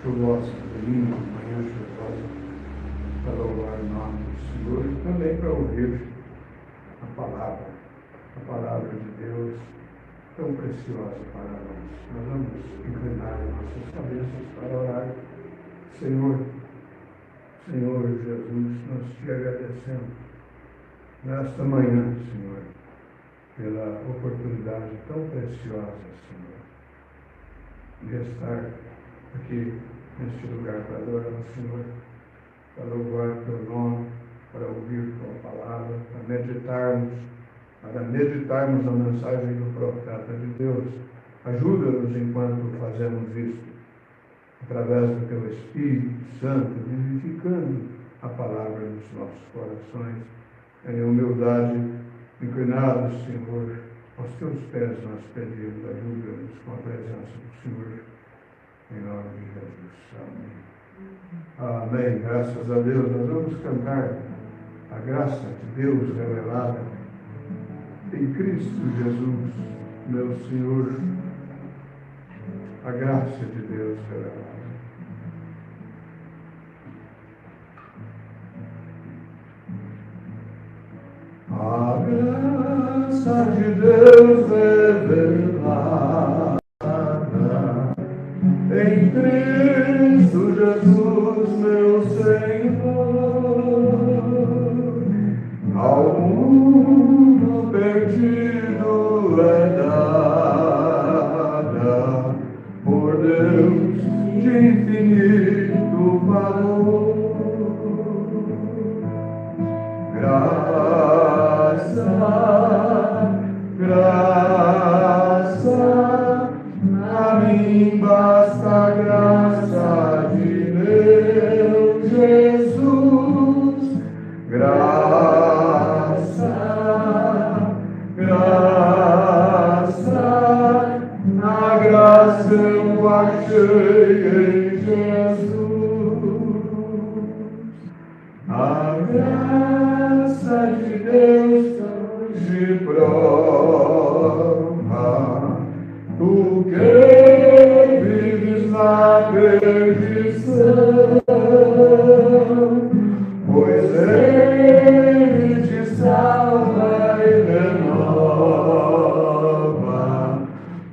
chuvosa, domingo, manhã chuvosa, para louvar o nome do Senhor e também para ouvir a palavra de Deus tão preciosa para nós. Nós vamos inclinar nossas cabeças para orar. Senhor Jesus, nós te agradecemos nesta manhã, Senhor, pela oportunidade tão preciosa, Senhor, de estar aqui neste lugar para adorar o Senhor, para louvar teu nome, para ouvir tua palavra, para meditarmos a mensagem do profeta de Deus. Ajuda-nos enquanto fazemos isto, através do teu Espírito Santo, vivificando a palavra nos nossos corações, em humildade, inclinados, Senhor, aos teus pés nós pedimos, ajuda-nos com a presença do Senhor, em nome de Jesus. Amém. Amém. Graças a Deus. Nós vamos cantar a graça de Deus revelada em Cristo Jesus, meu Senhor. A graça de Deus revelada. A graça de Deus revelada em Cristo Jesus, meu Senhor, ao mundo perdido é dada por Deus de infinito valor. Graça, a mim basta a graça de meu Jesus. Graça, a graça eu achei em Jesus. A graça de Deus te prova, tu que vives na perdição, pois Ele te salva e renova,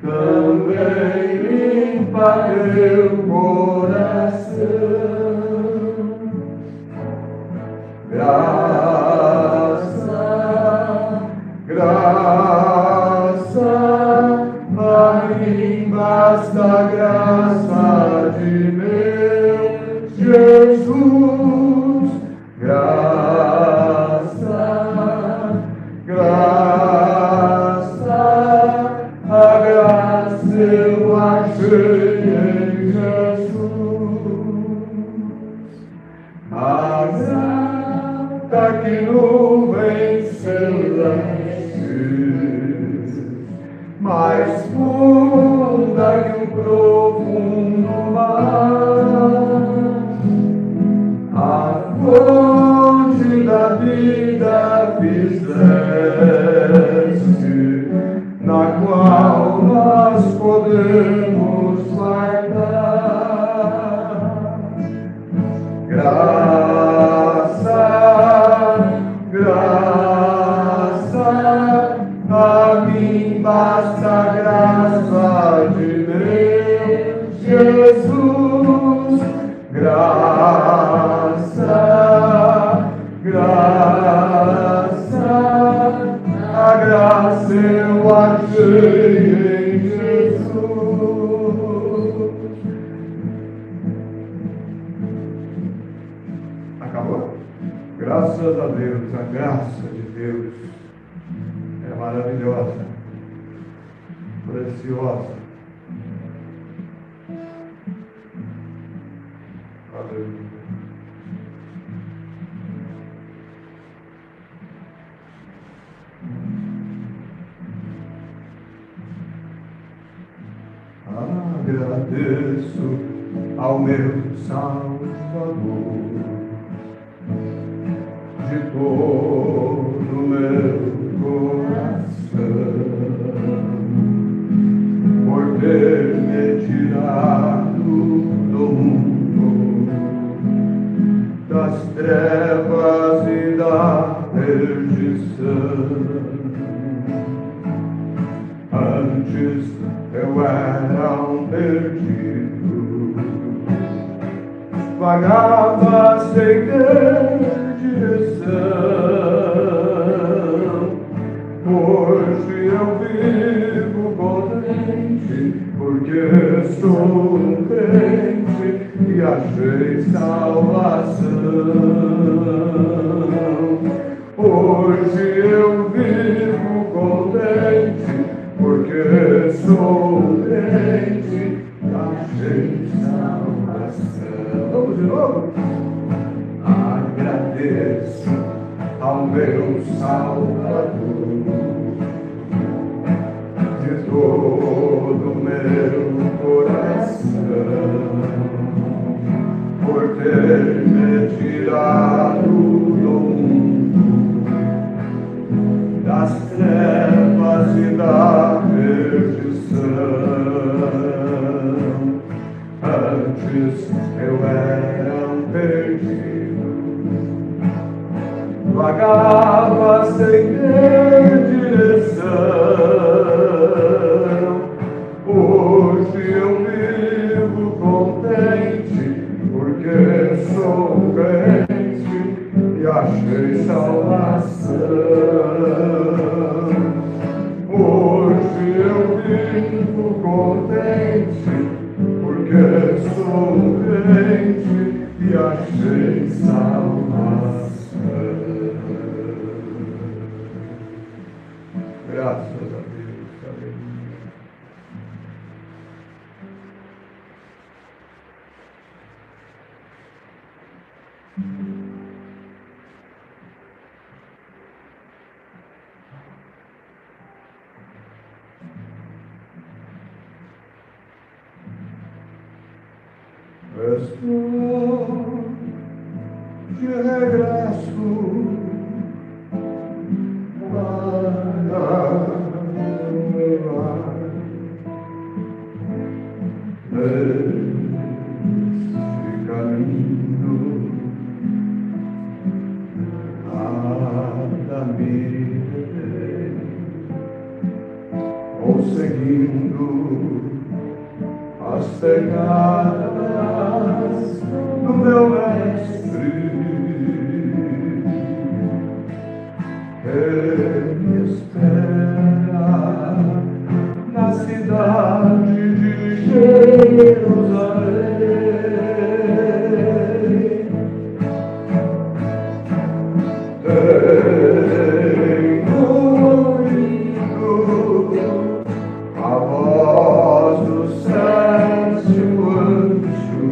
também limpa teu coração. Graça, a mim basta a graça de meu Jesus. Graça, a graça eu achei em Jesus. A graça que nuvens celestes, mais funda que um profundo mar, a fonte da vida fizeste, na qual nós podemos guardar. Graça, a mim basta a graça de meu Jesus. Graça, a graça eu achei em Jesus. Acabou? Graças a Deus, a graça de Deus é maravilhosa, preciosa. Aleluia. Agradeço ao meu Salvador de todo o meu coração, por ter me tirado do mundo das trevas e da perdição. Antes eu era um perdido, vagava sem ter direção. Hoje eu vivo contente, porque sou um crente e achei salvação. Hoje eu vivo contente, porque sou um crente e achei salvação. Vamos de novo? Agradeço ao meu Salvador de todo o meu coração, por ter me tirado do mundo das trevas e da perdição. Antes eu era um perdido, vagava sem ter direção. Hoje eu vivo contente, porque sou crente e achei salvação. Hoje eu vivo contente, porque sou crente e achei salvação. Graças a Deus, aleluia. Estou de regresso para o meu lar, neste caminho nada me detém, vou seguindo as pegadas do meu mestre. Ele me espera na cidade de Jerusalém. Tenho ouvido a voz do sétimo anjo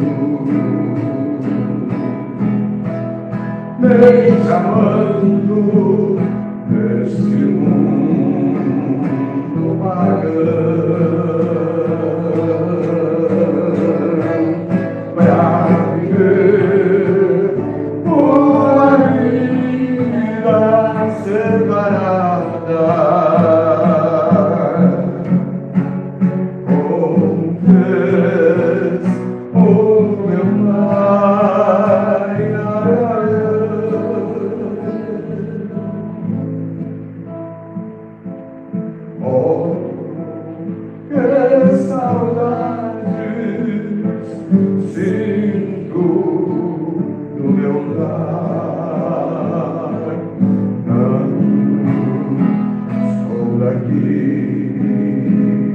me chamando neste mundo pagão para viver uma vida separada com Deus, o meu Pai. Oh, que saudades sinto no meu lar. Não estou daqui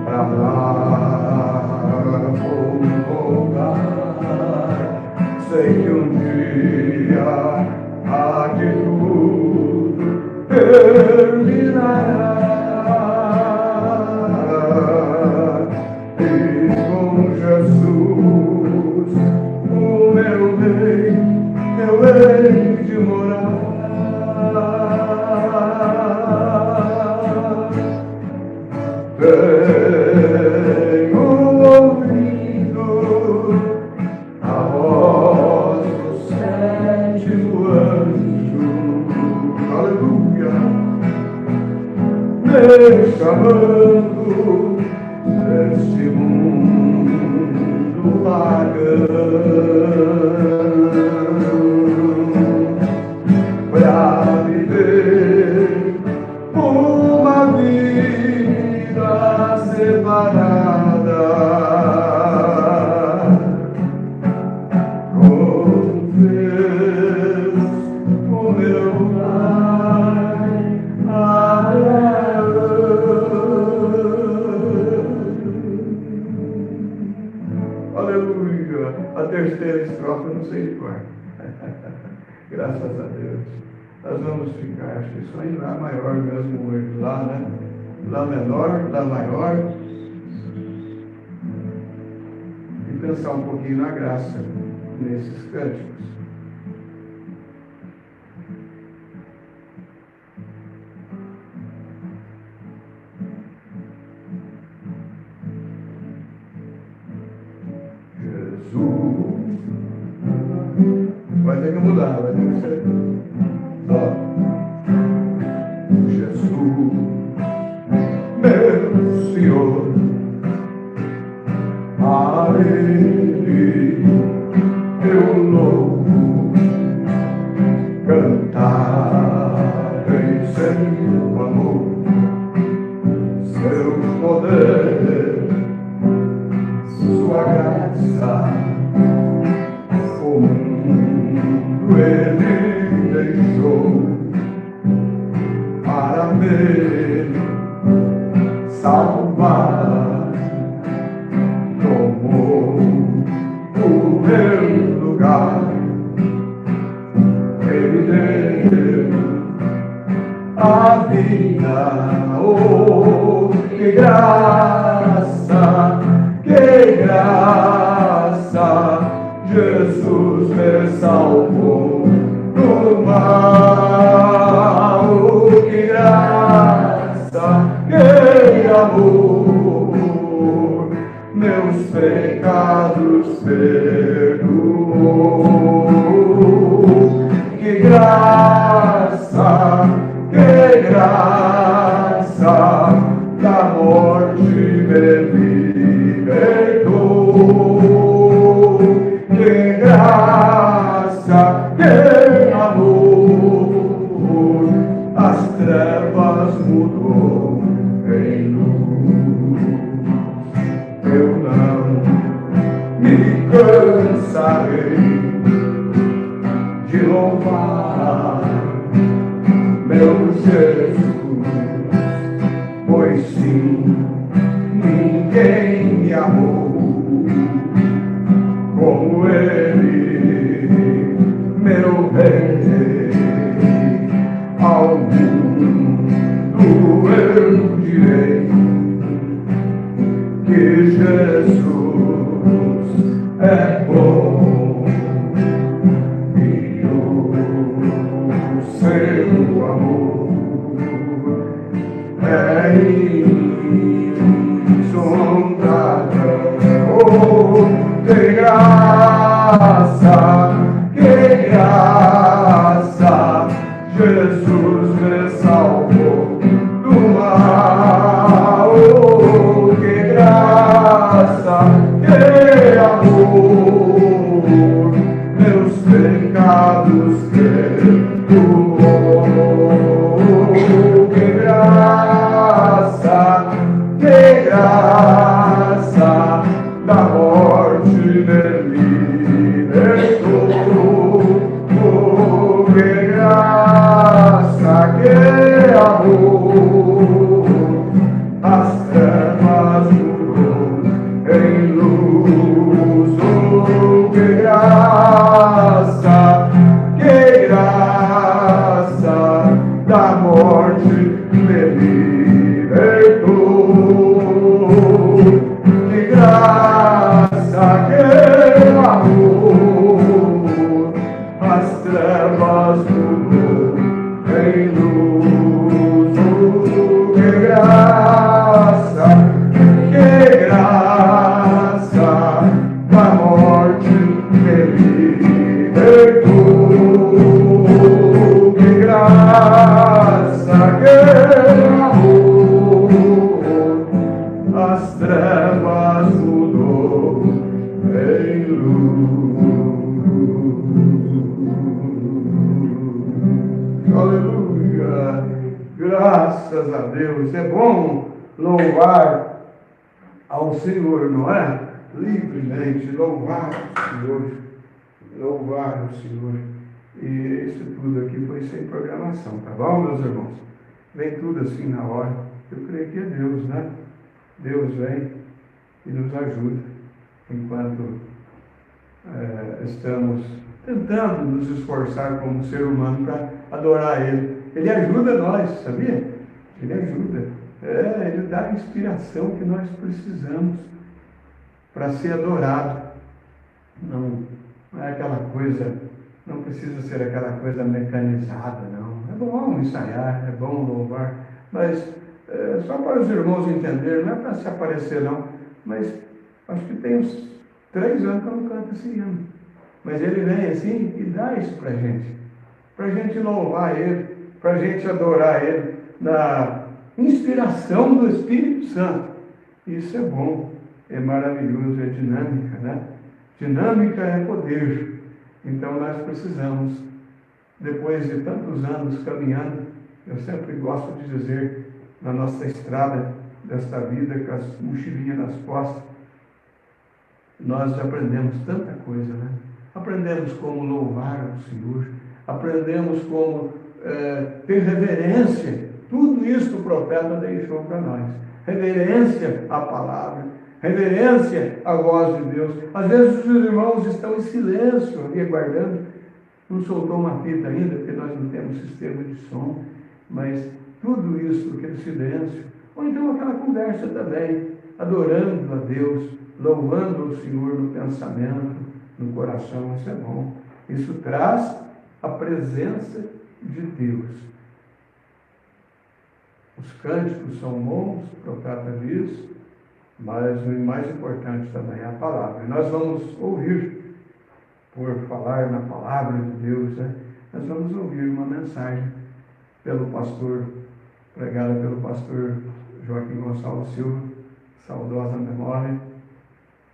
pra lá, vou voltar. Sei que um dia há de tudo terminará. E com Jesus, o meu bem, eu hei de morar. Tenho ouvido a voz do sétimo anjo, aleluia, me chamando neste mundo pagão. Aleluia! A terceira estrofe eu não sei de cor. Graças a Deus. Nós vamos ficar, acho que só em Lá maior mesmo hoje. Lá, né? Lá menor, Lá maior. E pensar um pouquinho na graça nesses cânticos. Vai ter que mudar, vai ter que ser. Ó. Jesus, meu Senhor, a Ele eu louvo, cantar em seu amor, seu poder, sua graça. Ele deixou para me salvar, tomou o meu lugar, Ele deu a vida, oh, que graça, Jesus me salvou do mal, que graça, que amor, meus pecados perdoou, que graça, da morte me libertou. Que graça, que amor, as trevas mudou em luz. Eu não me cansarei de louvar meu Jesus, pois sim, ninguém me amou como Ele, meu Rei. Ao mundo eu direi que Jesus é bom e o seu amor é insondável. Oh, que graça, Jesus me salvou do mal. Oh, que graça, que amor, meus pecados perdoou. Que graça, da morte me libertou. Oh, que graça, que amor, as trevas mudou em luz. Oh, que graça, da morte me libertou. Que graça, que amor, as trevas mudou em luz. Que graça, da morte me libertou. Que graça, que amor, as trevas mudou em luz. Aleluia! Graças a Deus. É bom louvar ao Senhor, não é? Livremente, louvar o Senhor. Louvar o Senhor. E isso tudo aqui foi sem programação, tá bom, meus irmãos? Vem tudo assim na hora. Eu creio que é Deus, né? Deus vem e nos ajuda enquanto estamos tentando nos esforçar como ser humano para adorar Ele. Ele ajuda nós, sabia? Ele ajuda. Ele dá a inspiração que nós precisamos para ser adorado. Não é aquela coisa, não precisa ser aquela coisa mecanizada, não. É bom ensaiar, é bom louvar, mas só para os irmãos entenderem, não é para se aparecer, não. Mas acho que tem uns 3 anos que eu não canto esse hino. Mas ele vem assim e dá isso para a gente louvar Ele, para a gente adorar Ele, na inspiração do Espírito Santo. Isso é bom, é maravilhoso, é dinâmica, né? Dinâmica é poder. Então nós precisamos, depois de tantos anos caminhando, eu sempre gosto de dizer, na nossa estrada desta vida, com as mochilinhas nas costas, nós aprendemos tanta coisa, né? Aprendemos como louvar o Senhor, aprendemos como ter reverência. Tudo isso o profeta deixou para nós. Reverência à palavra, reverência à voz de Deus. Às vezes os irmãos estão em silêncio ali aguardando. Não soltou uma fita ainda, porque nós não temos sistema de som, mas tudo isso, aquele silêncio, ou então aquela conversa também, adorando a Deus, louvando o Senhor no pensamento, no coração, isso é bom. Isso traz a presença de Deus. Os cânticos são bons, o profeta diz, mas o mais importante também é a palavra. E nós vamos ouvir, por falar na palavra de Deus, né? Nós vamos ouvir uma mensagem pelo pastor, pregada pelo pastor Joaquim Gonçalves Silva, saudosa memória,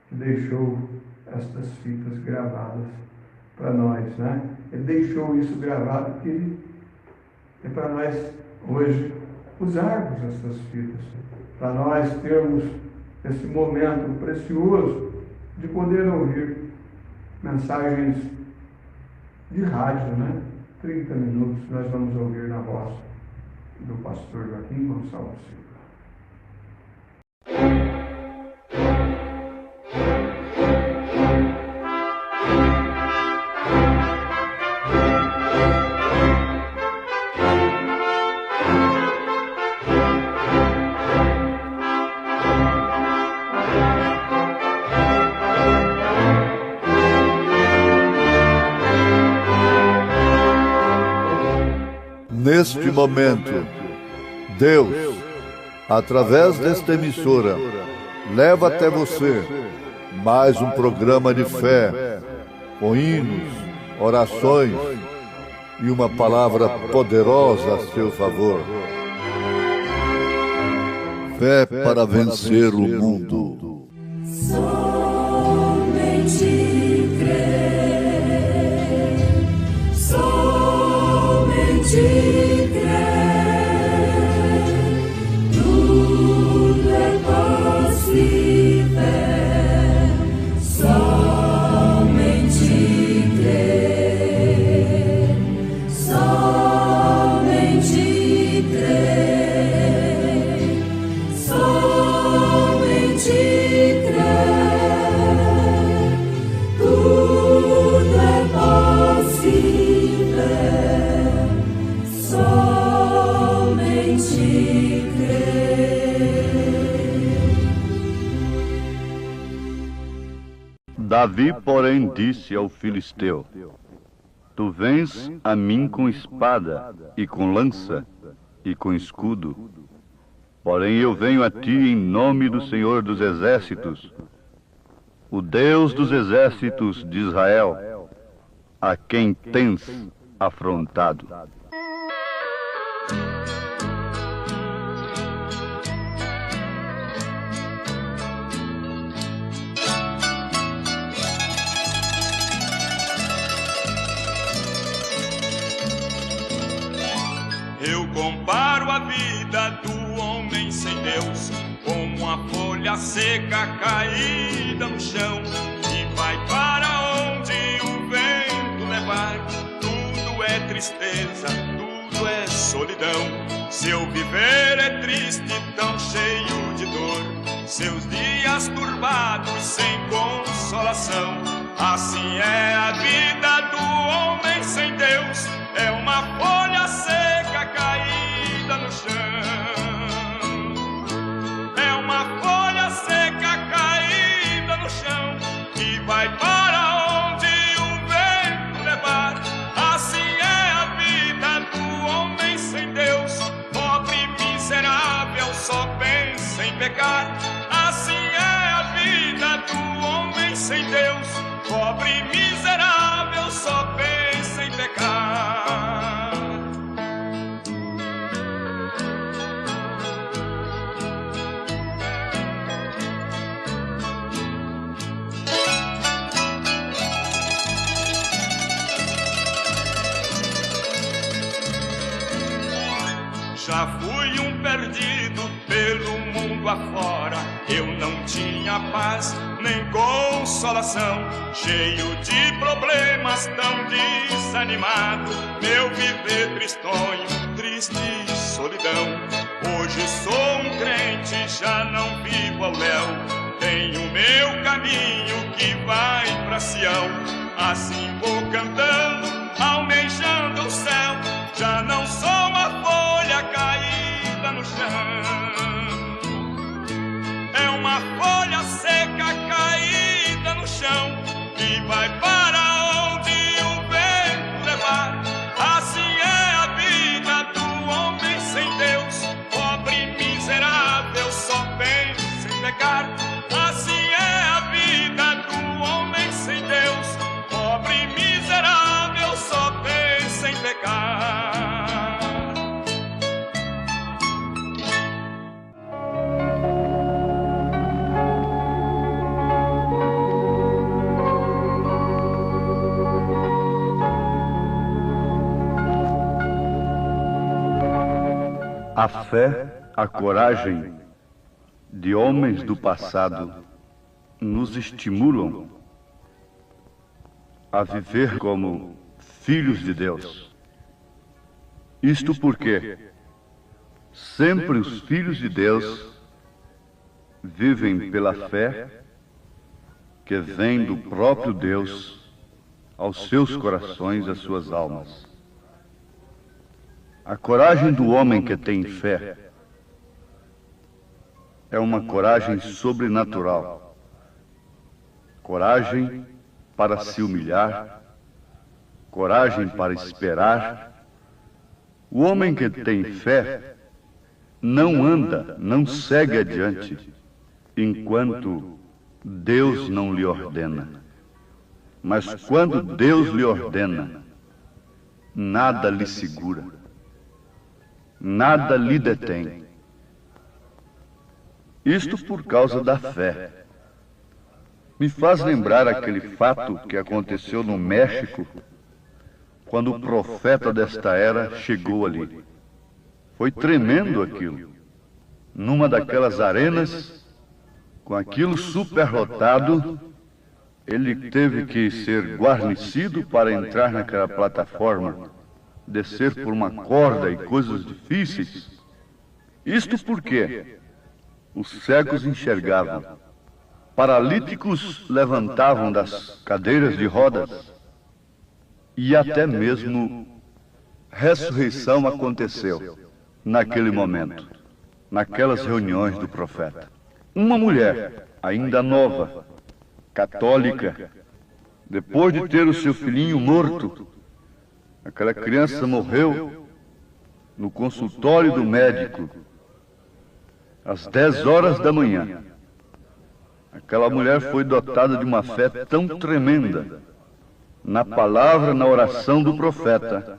que deixou estas fitas gravadas para nós, né? Ele deixou isso gravado porque é para nós hoje usarmos essas fitas, para nós termos esse momento precioso de poder ouvir mensagens de rádio, né? 30 minutos nós vamos ouvir na voz do pastor Joaquim Gonçalves Silva. Neste momento, Deus, através desta emissora, leva até você mais um programa de fé, com hinos, orações e uma palavra poderosa a seu favor. Fé para vencer o mundo. Somente crer, somente Davi, porém, disse ao filisteu: Tu vens a mim com espada, e com lança, e com escudo. Porém eu venho a ti em nome do Senhor dos Exércitos, o Deus dos Exércitos de Israel, a quem tens afrontado. Eu comparo a vida do homem sem Deus como uma folha seca caída no chão, e vai para onde o vento levar. Tudo é tristeza, tudo é solidão. Seu viver é triste, tão cheio de dor, seus dias turbados sem consolação. Assim é a vida do homem sem Deus, é uma folha seca caída no chão. É uma folha seca caída no chão, que vai para onde o vento levar. Assim é a vida do homem sem Deus, pobre e miserável, só pensa em pecar. Assim é a vida do homem sem Deus, pobre e miserável, só pensa em pecar. Já fui um perdido pelo mundo afora, eu não tinha paz nem consolação, cheio de problemas, tão desanimado, meu viver tristonho, triste solidão. Hoje sou um crente, já não vivo ao léu, tenho meu caminho que vai pra Sião. Assim vou cantando, almejando o céu, já não sou uma folha caída no chão. É uma folha seca caída no chão, que vai para onde o vento levar. Assim é a vida do homem sem Deus, pobre e miserável, só pensa em pecar. Assim é a vida do homem sem Deus, pobre e miserável, só pensa em pecar. A fé, a coragem de homens do passado nos estimulam a viver como filhos de Deus. Isto porque sempre os filhos de Deus vivem pela fé que vem do próprio Deus aos seus corações, às suas almas. A coragem do homem que tem fé é uma coragem sobrenatural. Coragem para se humilhar, coragem para esperar. O homem que tem fé não anda, não segue adiante, enquanto Deus não lhe ordena. Mas quando Deus lhe ordena, nada lhe segura, nada lhe detém. Isto por causa da fé. Me faz lembrar aquele fato que aconteceu no México, quando o profeta desta era chegou ali. Foi tremendo aquilo. Numa daquelas arenas, com aquilo superlotado, ele teve que ser guarnecido para entrar naquela plataforma, descer por uma corda e coisas difíceis. Isto porque os cegos enxergavam, paralíticos levantavam das cadeiras de rodas, e até mesmo ressurreição aconteceu naquele momento, naquelas reuniões do profeta. Uma mulher, ainda nova, católica, depois de ter o seu filhinho morto, aquela criança morreu no consultório do médico, às 10 horas da manhã. Aquela mulher foi dotada de uma fé tão tremenda na palavra, na oração do profeta,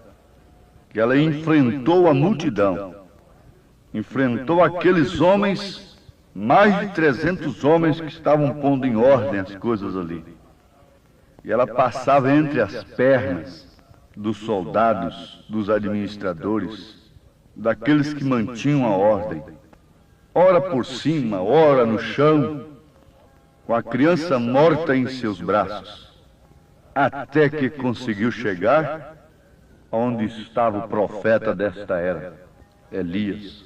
que ela enfrentou a multidão, enfrentou aqueles homens, mais de 300 homens que estavam pondo em ordem as coisas ali. E ela passava entre as pernas dos soldados, dos administradores, daqueles que mantinham a ordem, ora por cima, ora no chão, com a criança morta em seus braços, até que conseguiu chegar onde estava o profeta desta era, Elias.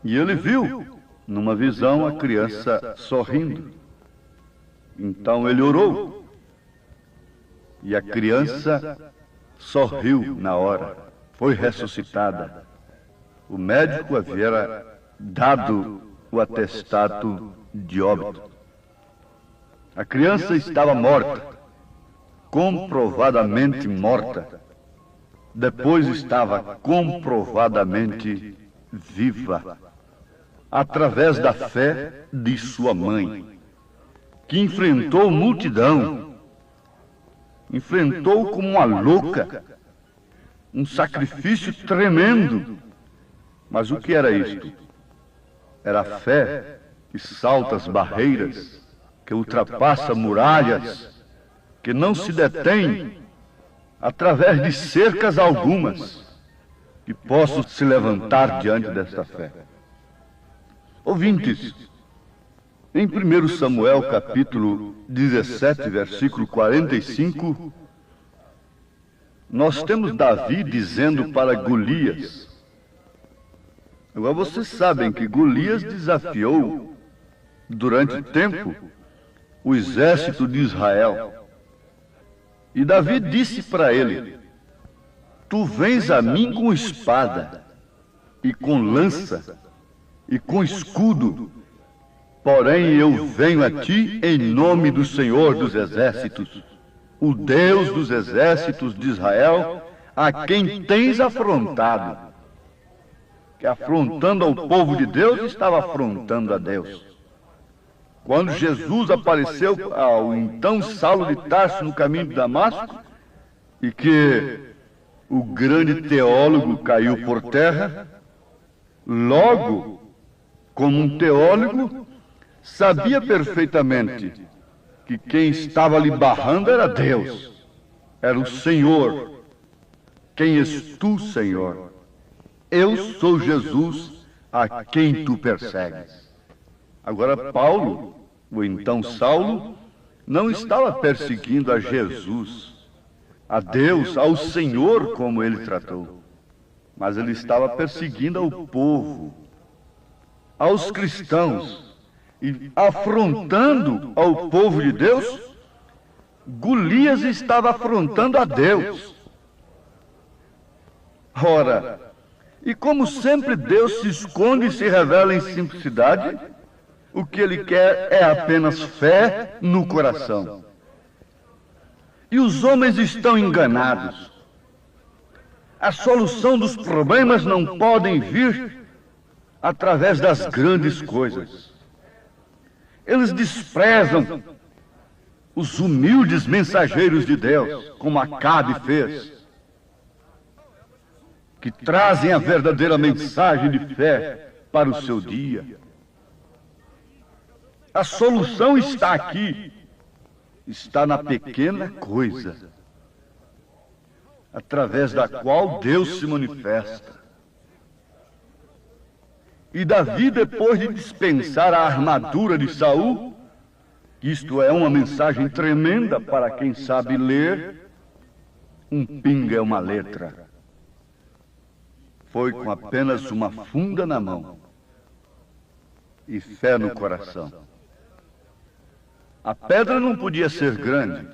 E ele viu, numa visão, a criança sorrindo. Então ele orou E a criança sorriu na hora, foi ressuscitada. O médico havia dado o atestado de óbito. A criança estava morta, comprovadamente morta. Depois estava comprovadamente viva, através da fé de sua mãe, que enfrentou multidão, enfrentou como uma louca, um sacrifício tremendo. Mas o que era isto? Era a fé que salta as barreiras, que ultrapassa muralhas, que não se detém através de cercas algumas, que possam se levantar diante desta fé. Ouvintes, em 1 Samuel capítulo 17, versículo 45, nós temos Davi dizendo para Golias. Agora vocês sabem que Golias desafiou durante tempo o exército de Israel. E Davi disse para ele: tu vens a mim com espada, e com lança, e com escudo, porém eu venho a ti em nome do Senhor dos Exércitos, o Deus dos exércitos de Israel, a quem tens afrontado. Que afrontando ao povo de Deus, estava afrontando a Deus. Quando Jesus apareceu ao então Saulo de Tarso no caminho de Damasco, e que o grande teólogo caiu por terra, logo, como um teólogo, sabia perfeitamente que quem estava lhe barrando era Deus, era o Senhor. Quem és tu, Senhor? Eu sou Jesus, a quem tu persegues. Agora Paulo, o então Saulo, não estava perseguindo a Jesus, a Deus, ao Senhor, como ele tratou, mas ele estava perseguindo ao povo, aos cristãos, e afrontando ao povo de Deus. Golias estava afrontando a Deus. Ora, e como sempre Deus se esconde e se revela em simplicidade, o que ele quer é apenas fé no coração. E os homens estão enganados. A solução dos problemas não podem vir através das grandes coisas. Eles desprezam os humildes mensageiros de Deus, como Acabe fez, que trazem a verdadeira mensagem de fé para o seu dia. A solução está aqui, está na pequena coisa, através da qual Deus se manifesta. E Davi, depois de dispensar a armadura de Saul, isto é uma mensagem tremenda para quem sabe ler, um pinga é uma letra. Foi com apenas uma funda na mão e fé no coração. A pedra não podia ser grande,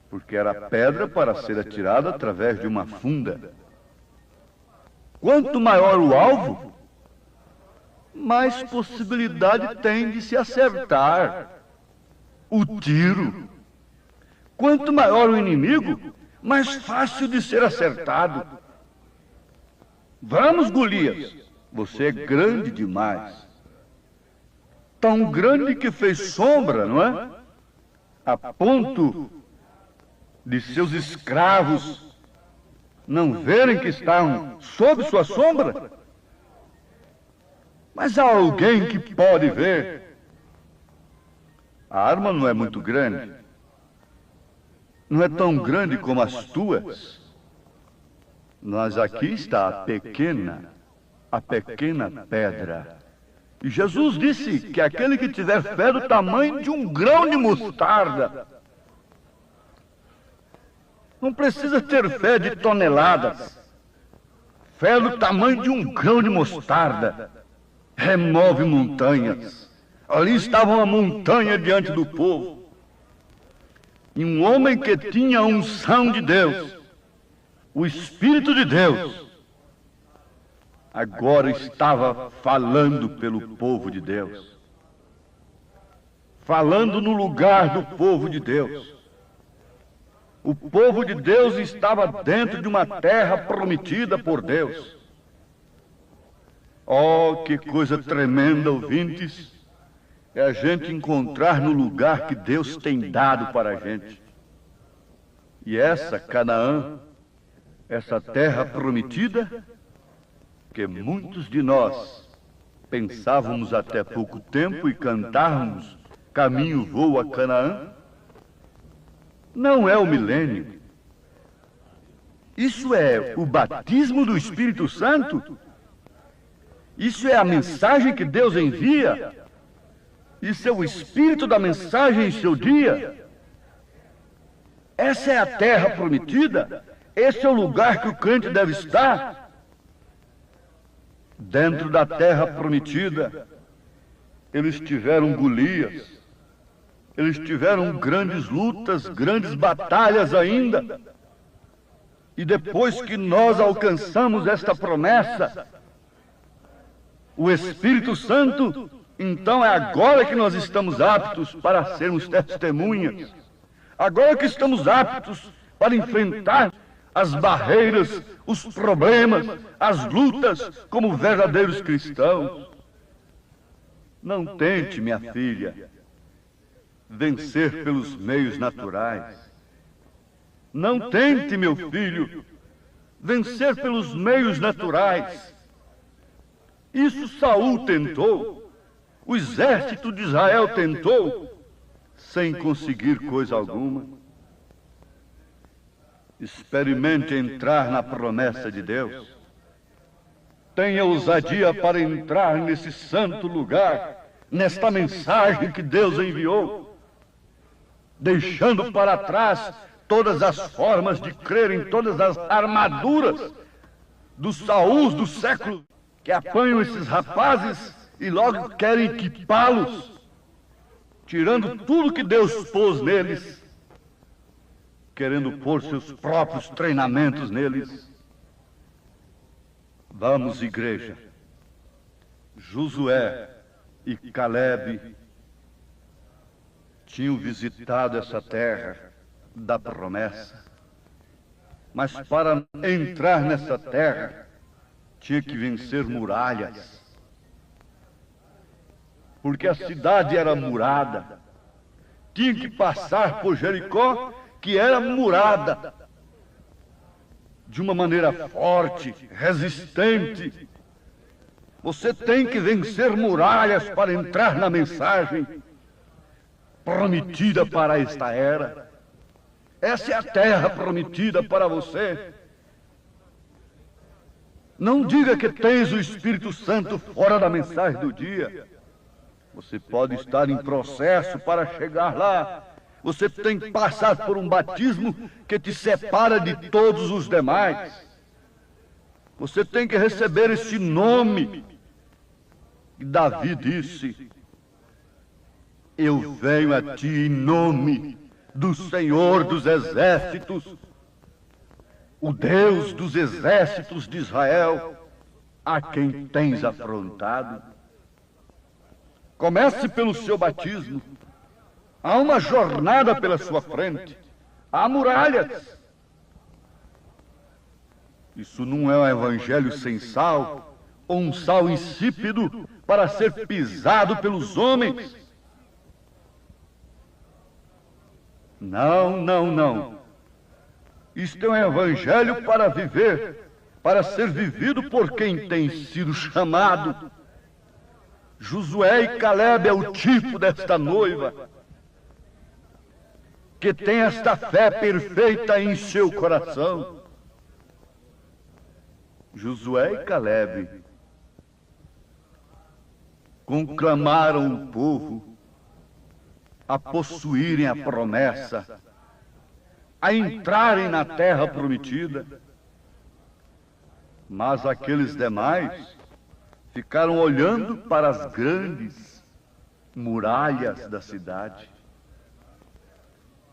porque era pedra para ser atirada através de uma funda. Quanto maior o alvo, mais possibilidade tem de se acertar o tiro. Quanto maior o inimigo, mais fácil de ser acertado. Vamos, Golias, você é grande demais. Tão grande que fez sombra, não é? A ponto de seus escravos não verem que estão sob sua sombra. Mas há alguém que pode ver. A arma não é muito grande. Não é tão grande como as tuas. Mas aqui está a pequena pedra. E Jesus disse que aquele que tiver fé do tamanho de um grão de mostarda, não precisa ter fé de toneladas, fé do tamanho de um grão de mostarda, remove montanhas. Ali estava uma montanha diante do povo. E um homem que tinha a unção de Deus, o Espírito de Deus, agora estava falando pelo povo de Deus, falando no lugar do povo de Deus. O povo de Deus estava dentro de uma terra prometida por Deus. Oh, que coisa tremenda, ouvintes, é a gente encontrar no lugar que Deus tem dado para a gente. E essa Canaã, essa terra prometida, que muitos de nós pensávamos até pouco tempo e cantávamos Caminho Vou a Canaã, não é o milênio. Isso é o batismo do Espírito Santo. Isso é a mensagem que Deus envia. Isso é o espírito da mensagem em seu dia. Essa é a terra prometida. Esse é o lugar que o crente deve estar. Dentro da terra prometida, eles tiveram Golias. Eles tiveram grandes lutas, grandes batalhas ainda. E depois que nós alcançamos esta promessa, o Espírito Santo, então é agora que nós estamos aptos para sermos testemunhas. Agora que estamos aptos para enfrentar as barreiras, os problemas, as lutas como verdadeiros cristãos. Não tente, minha filha, vencer pelos meios naturais. Não tente, meu filho, vencer pelos meios naturais. Isso Saul tentou, o exército de Israel tentou, sem conseguir coisa alguma. Experimente entrar na promessa de Deus. Tenha ousadia para entrar nesse santo lugar, nesta mensagem que Deus enviou, deixando para trás todas as formas de crer em todas as armaduras dos Saúls do século, que apanham esses rapazes e logo querem equipá-los, tirando tudo que Deus pôs neles, querendo pôr seus próprios treinamentos neles. Vamos, igreja. Josué e Calebe tinham visitado essa terra da promessa, mas para entrar nessa terra tinha que vencer muralhas, porque a cidade era murada. Tinha que passar por Jericó, que era murada, de uma maneira forte, resistente. Você tem que vencer muralhas para entrar na mensagem prometida para esta era. Essa é a terra prometida para você. Não diga que tens o Espírito Santo fora da mensagem do dia. Você pode estar em processo para chegar lá. Você tem que passar por um batismo que te separa de todos os demais. Você tem que receber esse nome. E Davi disse: eu venho a ti em nome do Senhor dos Exércitos, o Deus dos exércitos de Israel, a quem tens afrontado. Comece pelo seu batismo. Há uma jornada pela sua frente. Há muralhas. Isso não é um evangelho sem sal, ou um sal insípido para ser pisado pelos homens. Não, não, não. Isto é um evangelho para viver, para ser vivido por quem tem sido chamado. Josué e Calebe é o tipo desta noiva, que tem esta fé perfeita em seu coração. Josué e Calebe conclamaram o povo a possuírem a promessa, a entrarem na terra prometida. Mas aqueles demais ficaram olhando para as grandes muralhas da cidade.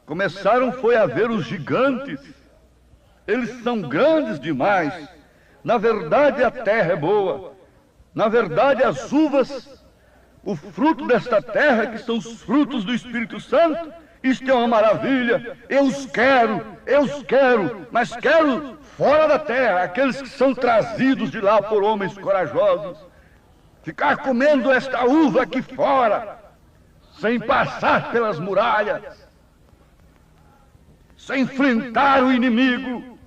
Começaram foi a ver os gigantes. Eles são grandes demais. Na verdade, a terra é boa. Na verdade, as uvas, o fruto desta terra, que são os frutos do Espírito Santo, isto é uma maravilha. Eu os quero, mas quero fora da terra, aqueles que são trazidos de lá por homens corajosos. Ficar comendo esta uva aqui fora, sem passar pelas muralhas, sem enfrentar o inimigo.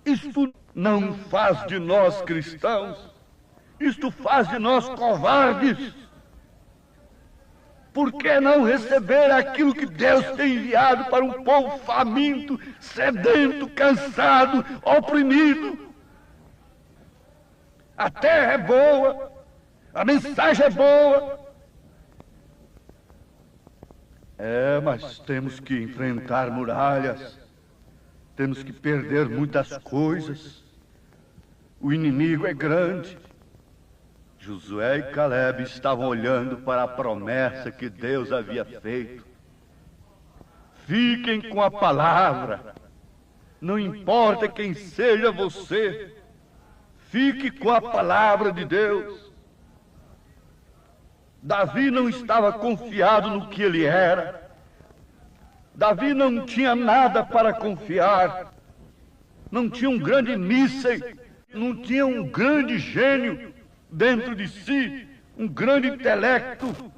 Isto não faz de nós cristãos, isto faz de nós covardes. Por que não receber aquilo que Deus tem enviado para um povo faminto, sedento, cansado, oprimido? A terra é boa, a mensagem é boa. Mas temos que enfrentar muralhas, temos que perder muitas coisas. O inimigo é grande. Josué e Caleb estavam olhando para a promessa que Deus havia feito. Fiquem com a palavra. Não importa quem seja você, fique com a palavra de Deus. Davi não estava confiado no que ele era. Davi não tinha nada para confiar. Não tinha um grande míssil, não tinha um grande gênio dentro de si, um grande intelecto.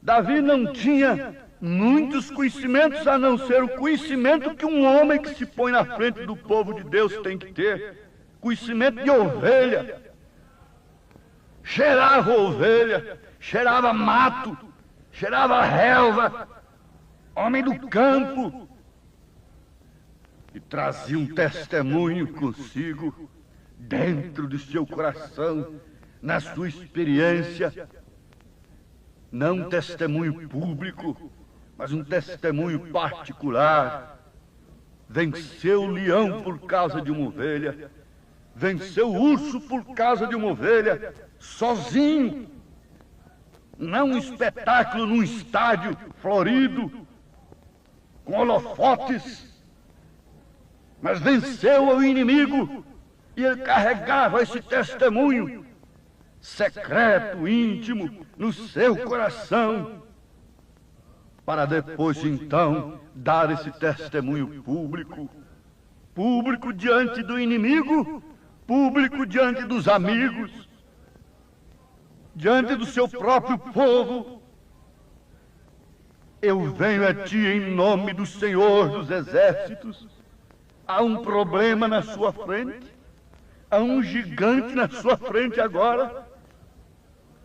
Davi não tinha muitos conhecimentos, a não ser o conhecimento que um homem que se põe na frente do povo de Deus tem que ter. Conhecimento de ovelha. Cheirava ovelha, cheirava mato, cheirava relva, homem do campo. E trazia um testemunho consigo, dentro do seu coração, na sua experiência. Não um testemunho público, mas um testemunho particular. Venceu o leão por causa de uma ovelha. Venceu o urso por causa de uma ovelha, sozinho. Não um espetáculo num estádio florido, com holofotes, mas venceu o inimigo. E ele carregava esse testemunho secreto, íntimo, no seu coração, para depois então dar esse testemunho público. Público diante do inimigo, público diante dos amigos, diante do seu próprio povo. Eu venho a ti em nome do Senhor dos Exércitos. Há um problema na sua frente, há um gigante na sua frente agora,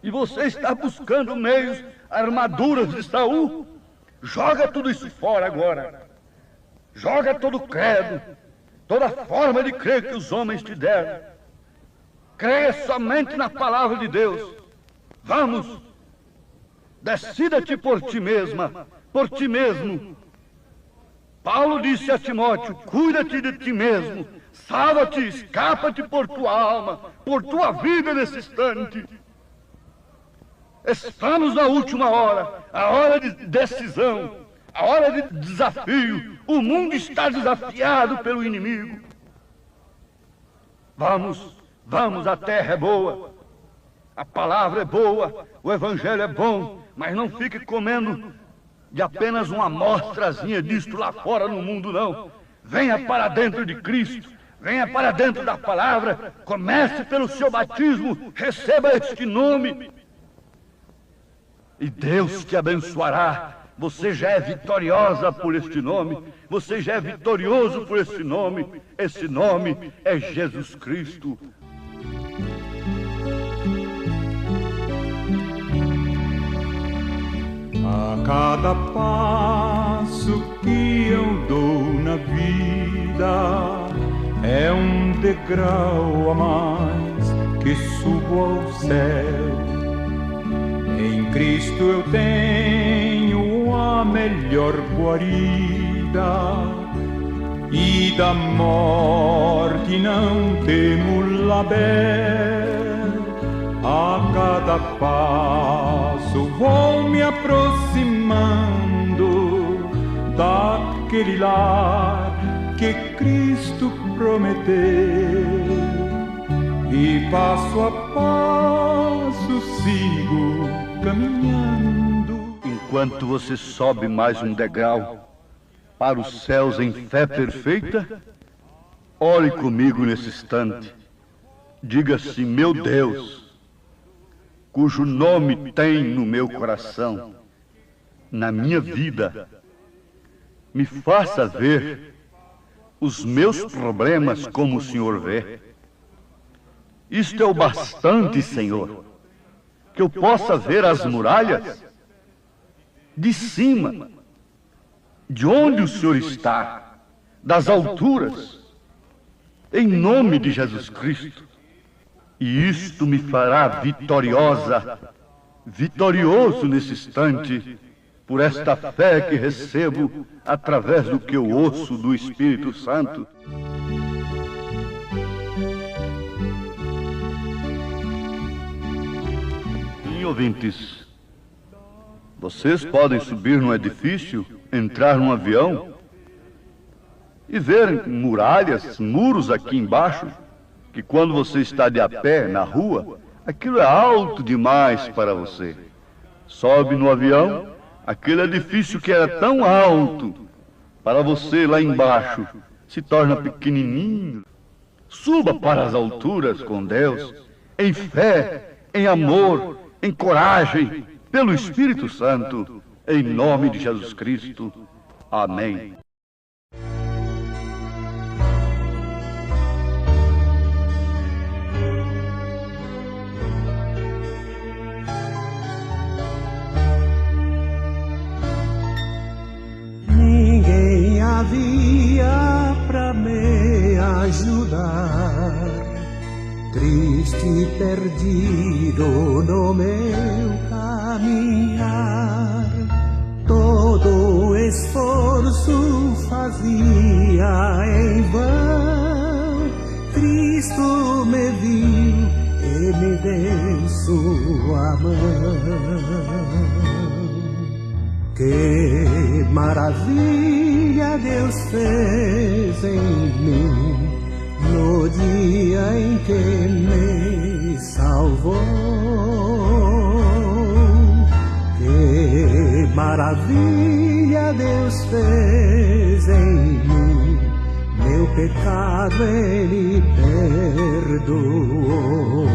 e você está buscando meios, armaduras de Saul. Joga tudo isso fora agora. Joga todo o credo, toda forma de crer que os homens te deram. Creia somente na palavra de Deus. Vamos, decida-te por ti mesma, por ti mesmo. Paulo disse a Timóteo: cuida-te de ti mesmo, salva-te, escapa-te por tua alma, por tua vida nesse instante. Estamos na última hora, a hora de decisão, a hora de desafio. O mundo está desafiado pelo inimigo. Vamos, a terra é boa, a palavra é boa, o evangelho é bom, mas não fique comendo de apenas uma amostrazinha disto lá fora no mundo, não. Venha para dentro de Cristo, venha para dentro da palavra, comece pelo seu batismo, receba este nome, e Deus te abençoará. Você já é vitoriosa por este nome, você já é vitorioso por este nome. Esse nome é Jesus Cristo. A cada passo que eu dou na vida é um degrau a mais que subo ao céu. Em Cristo eu tenho a melhor guarida, e da morte não temo label. A cada passo vou me aproximar mando daquele lar que Cristo prometeu, e passo a passo sigo caminhando. Enquanto você sobe mais um degrau para os céus em fé perfeita, ore comigo nesse instante. Diga-se, meu Deus, cujo nome tem no meu coração, na minha vida, me faça ver os meus problemas como o Senhor vê. Isto é o bastante, Senhor, que eu possa ver as muralhas de cima, de onde o Senhor está, das alturas, em nome de Jesus Cristo. E isto me fará vitorioso nesse instante, por esta fé que recebo através do que eu ouço do Espírito Santo. Sim, ouvintes, vocês podem subir num edifício, entrar num avião e ver muralhas, muros aqui embaixo, que quando você está de a pé na rua, aquilo é alto demais para você. Sobe no avião, aquele edifício que era tão alto para você lá embaixo se torna pequenininho. Suba para as alturas com Deus, em fé, em amor, em coragem, pelo Espírito Santo, em nome de Jesus Cristo. Amém. Ninguém havia pra me ajudar, triste e perdido no meu caminhar. Todo esforço fazia em vão. Cristo me viu e me deu sua mão. Que maravilha Deus fez em mim no dia em que me salvou. Que maravilha Deus fez em mim, meu pecado Ele perdoou.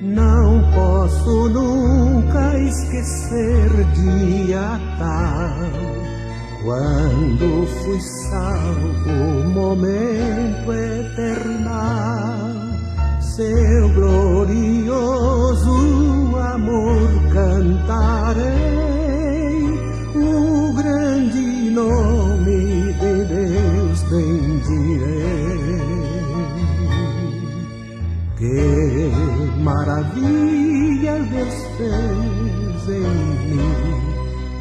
Não posso nunca esquecer dia tal, quando fui salvo, momento eternal. Seu glorioso amor cantarei, o grande nome de Deus bendirei. Que maravilha Deus fez em mim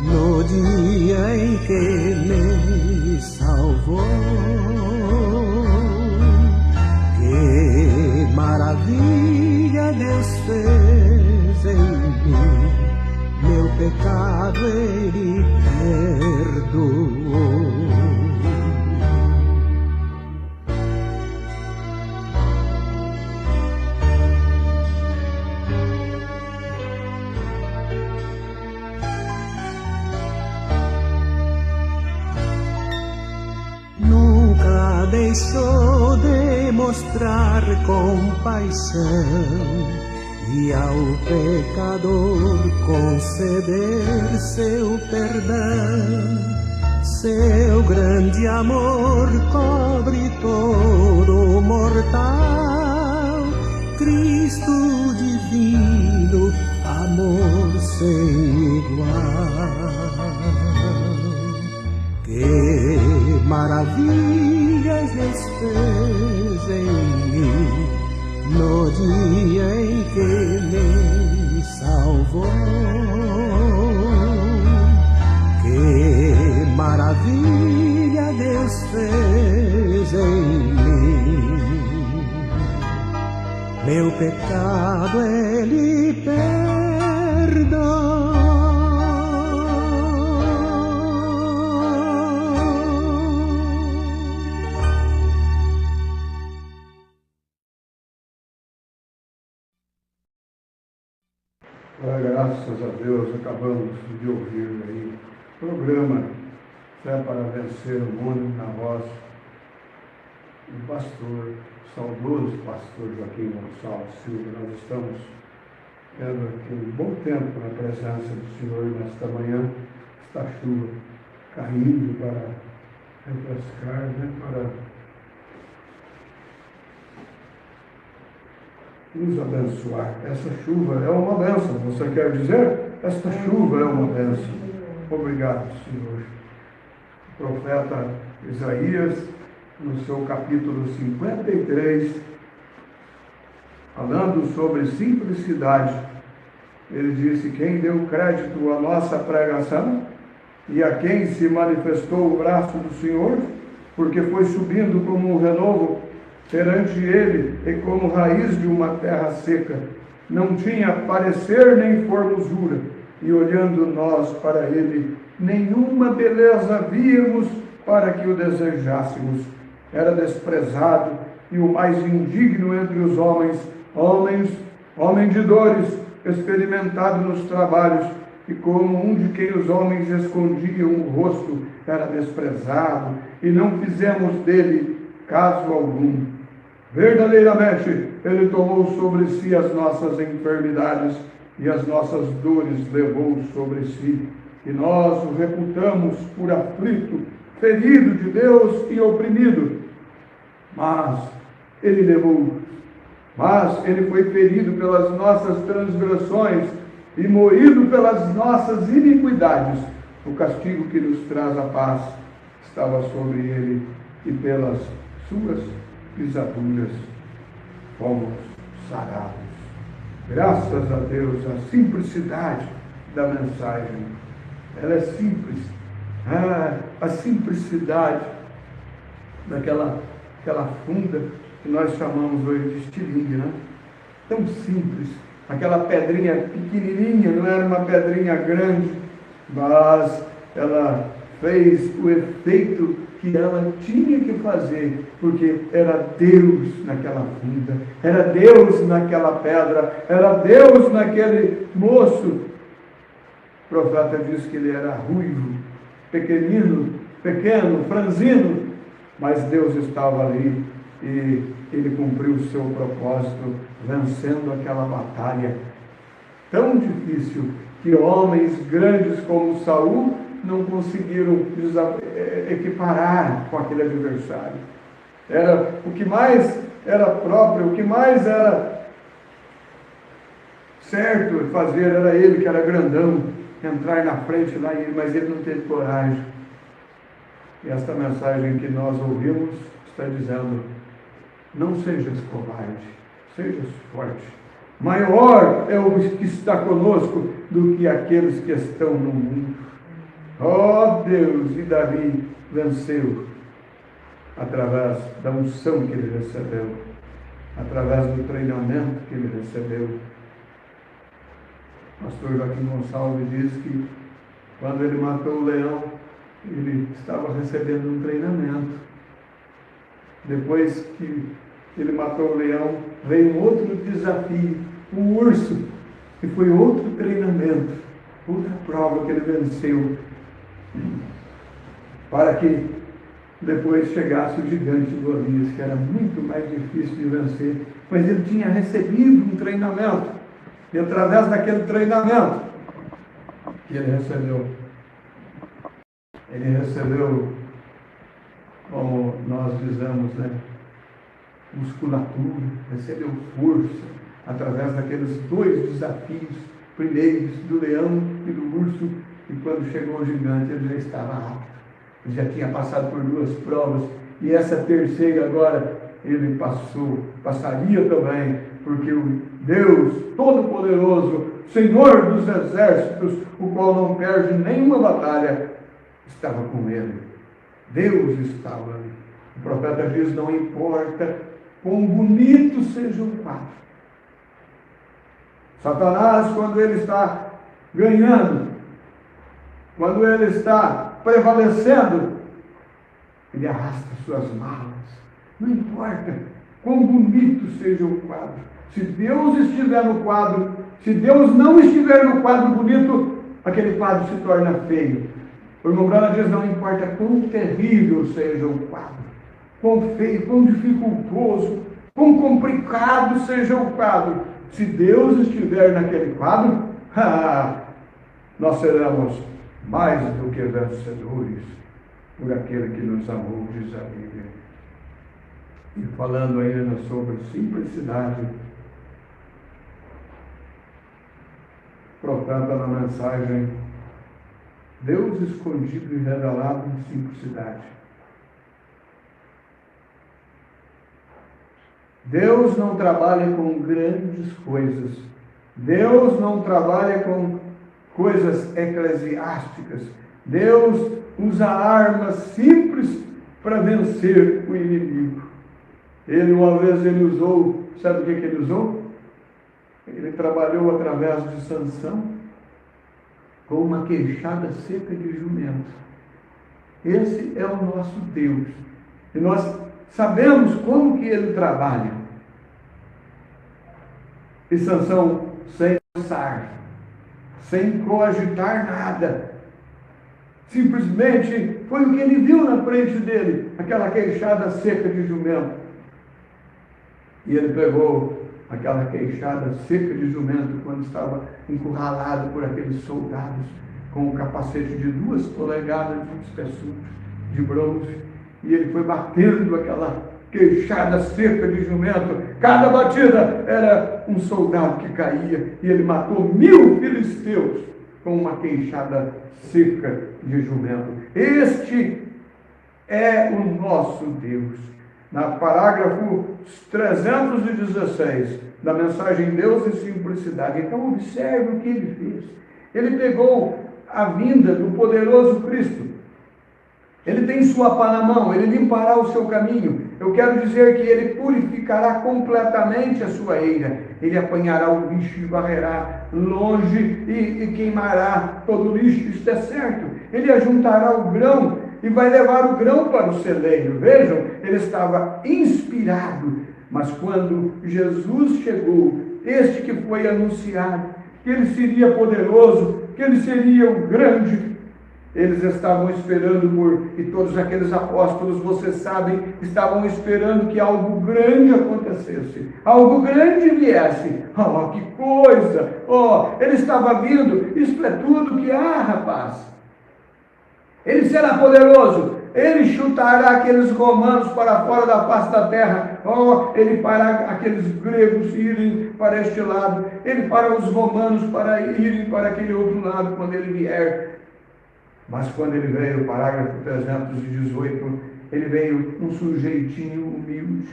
no dia em que me salvou. Que maravilha Deus fez em mim, meu pecado Ele perdoou. Deixou de mostrar compaixão e ao pecador conceder seu perdão. Seu grande amor cobre todo mortal, Cristo divino, amor sem igual. Que maravilhas Deus fez em mim no dia em que me salvou. maravilha Deus fez em mim. Meu pecado Ele perdoa. Graças a Deus, acabamos de ouvir aí o programa Fé para Vencer o Mundo, na voz do pastor, saudoso pastor Joaquim Gonçalves Silva. Nós estamos tendo aqui um bom tempo na presença do Senhor nesta manhã, esta chuva caindo para refrescar, para nos abençoar. Essa chuva é uma bênção. Você quer dizer? Esta chuva é uma bênção. Obrigado, Senhor. O profeta Isaías, no seu capítulo 53, falando sobre simplicidade, ele disse: quem deu crédito à nossa pregação e a quem se manifestou o braço do Senhor, porque foi subindo como um renovo perante ele e como raiz de uma terra seca, não tinha parecer nem formosura, e olhando nós para ele, nenhuma beleza víamos para que o desejássemos. Era desprezado e o mais indigno entre os homem de dores, experimentado nos trabalhos, e como um de quem os homens escondiam o rosto, era desprezado, e não fizemos dele caso algum. Verdadeiramente, ele tomou sobre si as nossas enfermidades e as nossas dores levou sobre si. E nós o reputamos por aflito, ferido de Deus e oprimido. Mas ele foi ferido pelas nossas transgressões e moído pelas nossas iniquidades. O castigo que nos traz a paz estava sobre ele, e pelas suas pisaduras fomos sarados. Graças a Deus, a simplicidade da mensagem. Ela é simples. A simplicidade daquela funda que nós chamamos hoje de estilingue, né? Tão simples. Aquela pedrinha pequenininha, não era uma pedrinha grande, mas ela fez o efeito que ela tinha que fazer, porque era Deus naquela funda, era Deus naquela pedra, era Deus naquele moço. O profeta diz que ele era ruivo, pequeno, franzino, mas Deus estava ali e ele cumpriu o seu propósito, vencendo aquela batalha tão difícil que homens grandes como Saul não conseguiram equiparar com aquele adversário. Era o que mais era próprio, o que mais era certo fazer, era ele que era grandão, entrar na frente lá, mas ele não teve coragem. E esta mensagem que nós ouvimos está dizendo: não sejas covarde, sejas forte. Maior é o que está conosco do que aqueles que estão no mundo. Oh Deus! E Davi venceu através da unção que ele recebeu, através do treinamento que ele recebeu. O pastor Joaquim Gonçalves diz que quando ele matou o leão, ele estava recebendo um treinamento. Depois que ele matou o leão, veio um outro desafio, um urso, e foi outro treinamento, outra prova que ele venceu, para que depois chegasse o gigante Golias, que era muito mais difícil de vencer, mas ele tinha recebido um treinamento, e através daquele treinamento que ele recebeu, como nós dizemos, musculatura, recebeu força, através daqueles dois desafios primeiros, do leão e do urso, e quando chegou o gigante, ele já estava apto, ele já tinha passado por duas provas, e essa terceira agora, ele passaria também, porque o Deus Todo-Poderoso, Senhor dos Exércitos, o qual não perde nenhuma batalha, estava com ele. Deus estava ali. O profeta diz: não importa quão bonito seja o quadro. Satanás, quando ele está ganhando, quando ele está prevalecendo, ele arrasta suas malas. Não importa quão bonito seja o quadro. Se Deus estiver no quadro, se Deus não estiver no quadro bonito, aquele quadro se torna feio. O irmão Branham diz: não importa quão terrível seja o quadro, quão feio, quão dificultoso, quão complicado seja o quadro, se Deus estiver naquele quadro, nós seremos mais do que vencedores por aquele que nos amou, diz a Bíblia. E falando ainda sobre simplicidade, o profeta na mensagem: Deus escondido e revelado em simplicidade. Deus não trabalha com grandes coisas. Deus não trabalha com coisas eclesiásticas. Deus usa armas simples para vencer o inimigo. Uma vez ele usou, sabe o que ele usou? Ele trabalhou através de Sansão com uma queixada seca de jumento. Esse é o nosso Deus. E nós sabemos como que ele trabalha. E Sansão, sem pensar, sem cogitar nada, simplesmente foi o que ele viu na frente dele, aquela queixada seca de jumento. E ele pegou aquela queixada seca de jumento quando estava encurralado por aqueles soldados com um capacete de 2 polegadas de espessura de bronze, e ele foi batendo aquela queixada seca de jumento. Cada batida era um soldado que caía, e ele matou 1000 filisteus com uma queixada seca de jumento. Este é o nosso Deus. Na parágrafo 316 da mensagem Deus e Simplicidade. Então observe o que ele fez. Ele pegou a vinda do poderoso Cristo. Ele tem sua pá na mão, ele limpará o seu caminho. Eu quero dizer que ele purificará completamente a sua eira. Ele apanhará o lixo e varrerá longe e queimará todo o lixo. Isto é certo. Ele ajuntará o grão e vai levar o grão para o celeiro. Vejam, ele estava inspirado. Mas quando Jesus chegou, este que foi anunciado, que ele seria poderoso, que ele seria o grande, eles estavam esperando e todos aqueles apóstolos, vocês sabem, estavam esperando que algo grande acontecesse, algo grande viesse. Oh, que coisa! Oh, ele estava vindo, isso é tudo que há, rapaz. Ele será poderoso, ele chutará aqueles romanos para fora da face da terra. Oh, ele fará aqueles gregos irem para este lado, ele fará os romanos para irem para aquele outro lado quando ele vier. Mas quando ele veio, parágrafo 318, ele veio um sujeitinho humilde,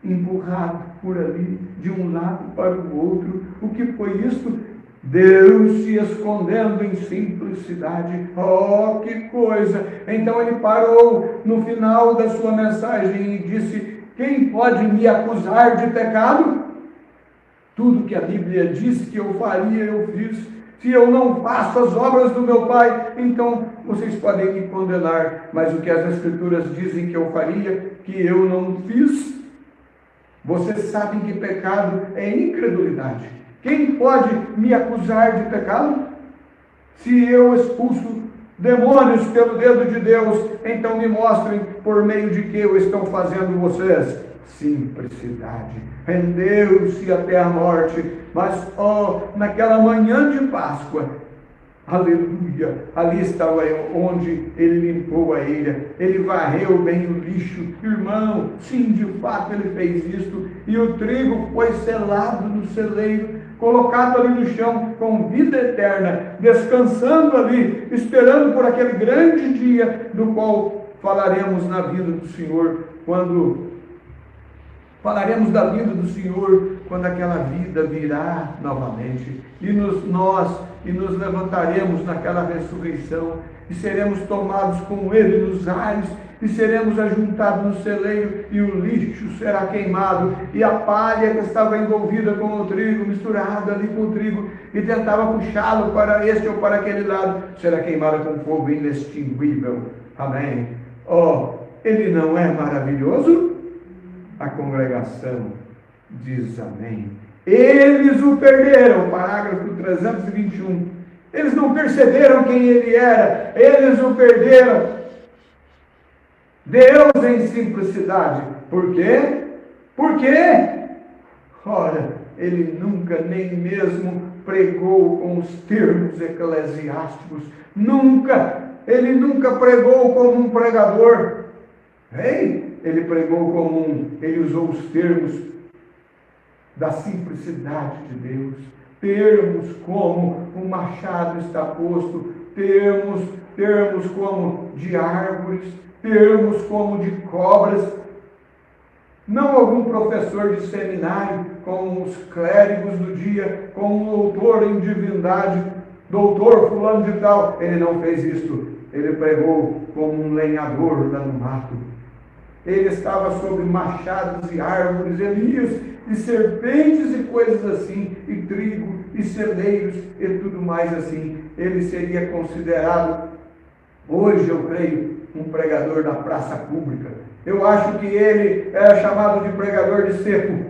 empurrado por ali, de um lado para o outro. O que foi isso? Deus se escondendo em simplicidade. Oh, que coisa! Então ele parou no final da sua mensagem e disse: quem pode me acusar de pecado? Tudo que a Bíblia disse que eu faria, eu fiz. Se eu não faço as obras do meu Pai, então vocês podem me condenar. Mas o que as Escrituras dizem que eu faria, que eu não fiz. Vocês sabem que pecado é incredulidade. Quem pode me acusar de pecado? Se eu expulso demônios pelo dedo de Deus, então me mostrem por meio de que eu estou fazendo vocês. Simplicidade. Rendeu-se até a morte. Mas, naquela manhã de Páscoa, aleluia, ali estava onde ele limpou a eira, ele varreu bem o lixo. Irmão, sim, de fato ele fez isto, e o trigo foi selado no celeiro, colocado ali no chão com vida eterna, descansando ali, esperando por aquele grande dia do qual falaremos na vida do Senhor, falaremos da vida do Senhor quando aquela vida virá novamente, e nos levantaremos naquela ressurreição, e seremos tomados com Ele nos ares, e seremos ajuntados no celeiro, e o lixo será queimado, e a palha que estava envolvida com o trigo, misturada ali com o trigo, e tentava puxá-lo para este ou para aquele lado, será queimada com fogo inextinguível. Amém. Oh, ele não é maravilhoso? A congregação diz amém. Eles o perderam, parágrafo 321. Eles não perceberam quem ele era, eles o perderam. Deus em simplicidade. Por quê? Por quê? Ora, ele nunca nem mesmo pregou com os termos eclesiásticos. Nunca. Ele nunca pregou como um pregador. Ele pregou como ele usou os termos da simplicidade de Deus, termos como um machado está posto, termos como de árvores, termos como de cobras. Não algum professor de seminário, como os clérigos do dia, como um doutor em divindade, doutor fulano de tal. Ele não fez isto. Ele pregou como um lenhador lá no mato. Ele estava sobre machados e árvores, Elias, e serpentes e coisas assim, e trigo, e celeiros, e tudo mais assim. Ele seria considerado, hoje eu creio, um pregador da praça pública. Eu acho que ele era chamado de pregador de cepo.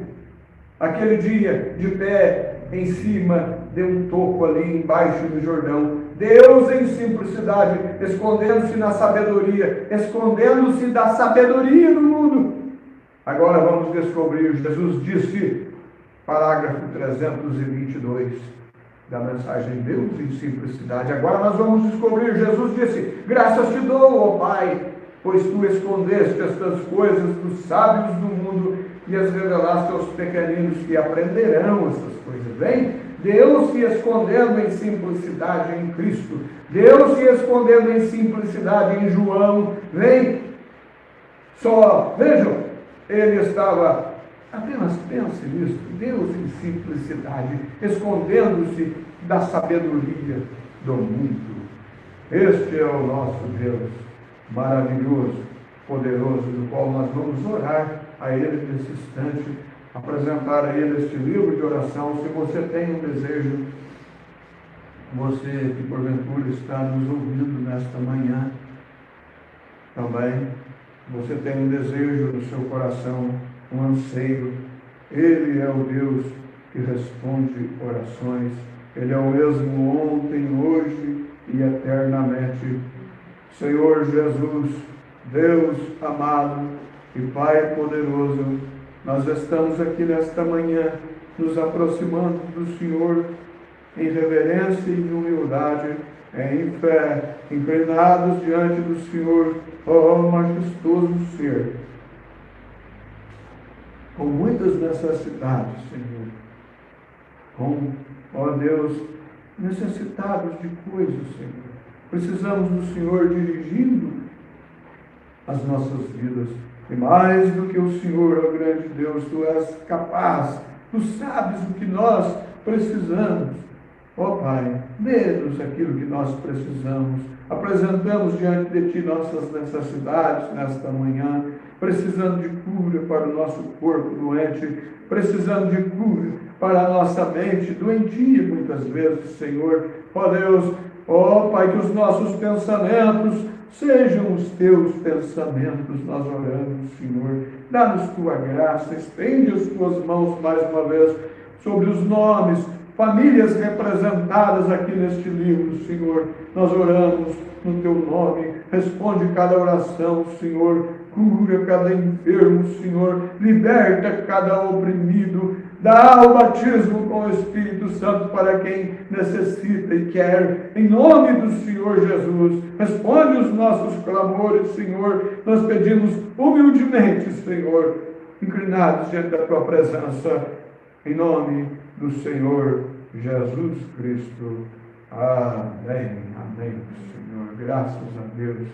Aquele dia, de pé, em cima de um toco ali embaixo do Jordão. Deus em simplicidade, escondendo-se na sabedoria, escondendo-se da sabedoria do mundo. Agora vamos descobrir. Jesus disse, parágrafo 322 da mensagem Deus em simplicidade. Agora nós vamos descobrir. Jesus disse: graças te dou, ó Pai, pois tu escondeste estas coisas dos sábios do mundo e as revelaste aos pequeninos que aprenderão essas coisas. Vem, Deus se escondendo em simplicidade em Cristo, Deus se escondendo em simplicidade em João. Vem, só vejam, ele estava, apenas pense nisso, Deus em simplicidade, escondendo-se da sabedoria do mundo. Este é o nosso Deus maravilhoso, poderoso, do qual nós vamos orar a Ele nesse instante, apresentar a Ele este livro de oração. Se você tem um desejo, você que porventura está nos ouvindo nesta manhã, também, você tem um desejo no seu coração, um anseio, Ele é o Deus que responde orações, Ele é o mesmo ontem, hoje e eternamente. Senhor Jesus, Deus amado e Pai poderoso, nós estamos aqui nesta manhã, nos aproximando do Senhor em reverência e em humildade, em fé, inclinados diante do Senhor, ó majestoso Ser, com muitas necessidades, Senhor, com, ó Deus, necessitados de coisas, Senhor. Precisamos do Senhor dirigindo as nossas vidas. E mais do que o Senhor, ó grande Deus, Tu és capaz, Tu sabes o que nós precisamos. Ó Pai, dê-nos aquilo que nós precisamos. Apresentamos diante de Ti nossas necessidades nesta manhã, precisando de cura para o nosso corpo doente, precisando de cura para a nossa mente doentia muitas vezes, Senhor. Ó Deus, ó Pai, que os nossos pensamentos sejam os Teus pensamentos, nós oramos, Senhor. Dá-nos Tua graça, estende as Tuas mãos mais uma vez sobre os nomes, famílias representadas aqui neste livro, Senhor. Nós oramos no Teu nome, responde cada oração, Senhor. Cura cada enfermo, Senhor. Liberta cada oprimido. Dá o batismo com o Espírito Santo para quem necessita e quer. Em nome do Senhor Jesus, responde os nossos clamores, Senhor. Nós pedimos humildemente, Senhor, inclinados diante da Tua presença, em nome do Senhor Jesus Cristo. Amém. Amém, Senhor. Graças a Deus.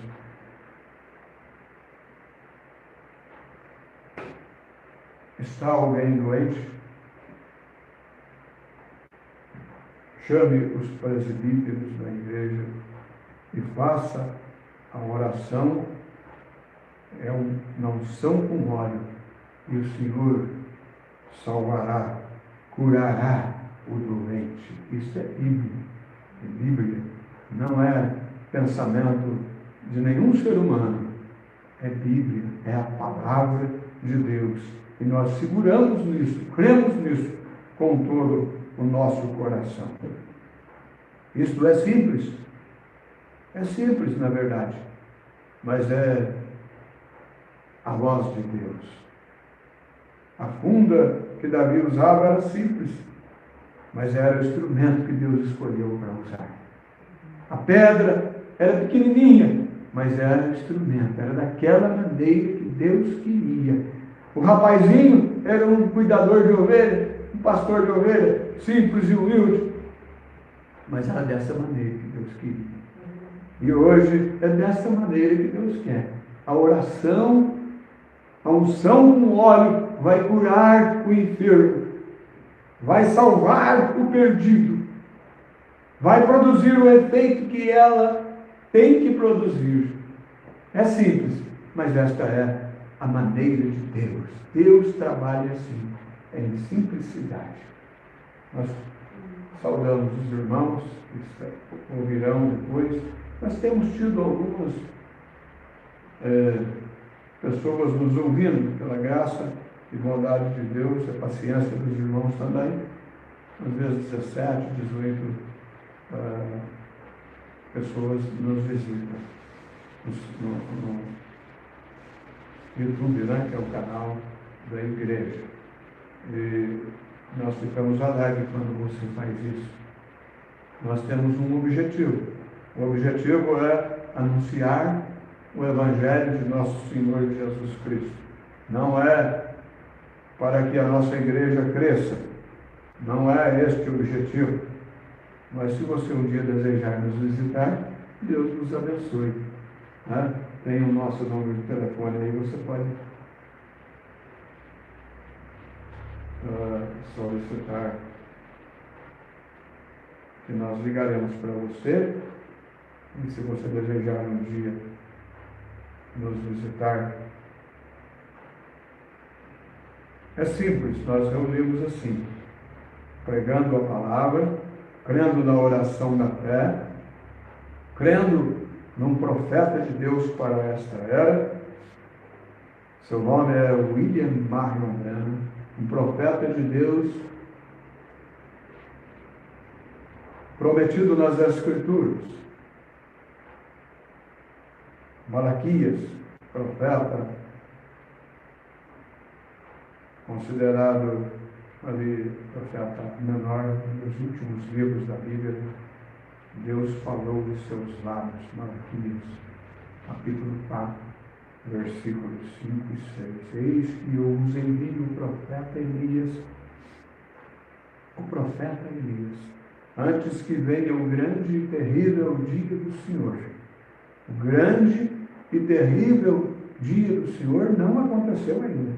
Está alguém doente? Chame os presbíteros da igreja e faça a oração uma unção com óleo, e o Senhor salvará, curará o doente. Isso é Bíblia. Não é pensamento de nenhum ser humano. É Bíblia, é a palavra de Deus. E nós seguramos nisso, cremos nisso com todo o nosso coração. Isto é simples. É simples, na verdade. Mas é a voz de Deus. A funda que Davi usava era simples, mas era o instrumento que Deus escolheu para usar. A pedra era pequenininha, mas era o instrumento, era daquela maneira que Deus queria. O rapazinho era um cuidador de ovelha, um pastor de ovelha, simples e humilde, mas era dessa maneira que Deus queria. E hoje é dessa maneira que Deus quer. A oração, a unção com óleo vai curar o enfermo, vai salvar o perdido, vai produzir o efeito que ela tem que produzir. É simples, mas esta é a maneira de Deus. Deus trabalha assim, em simplicidade. Nós saudamos os irmãos que ouvirão depois. Nós temos tido algumas pessoas nos ouvindo, pela graça e bondade de Deus, a paciência dos irmãos também. Às vezes 17, 18 pessoas nos visitam no YouTube, né, que é o canal da igreja. E nós ficamos alegres quando você faz isso. Nós temos um objetivo. O objetivo é anunciar o Evangelho de nosso Senhor Jesus Cristo. Não é para que a nossa igreja cresça. Não é este o objetivo. Mas se você um dia desejar nos visitar, Deus nos abençoe. Né? Tem o nosso número de telefone aí, você pode solicitar que nós ligaremos para você. E se você desejar um dia nos visitar, é simples, nós reunimos assim, pregando a palavra, crendo na oração da fé, crendo num profeta de Deus para esta era. Seu nome é William Marion Branham, um profeta de Deus prometido nas Escrituras. Malaquias, profeta, considerado ali profeta menor dos últimos livros da Bíblia. Deus falou de seus lábios. Malaquias, capítulo 4, versículos 5 e 6. Eis que eu vos envio o profeta Elias, antes que venha o grande e terrível dia do Senhor. O grande e terrível dia do Senhor não aconteceu ainda.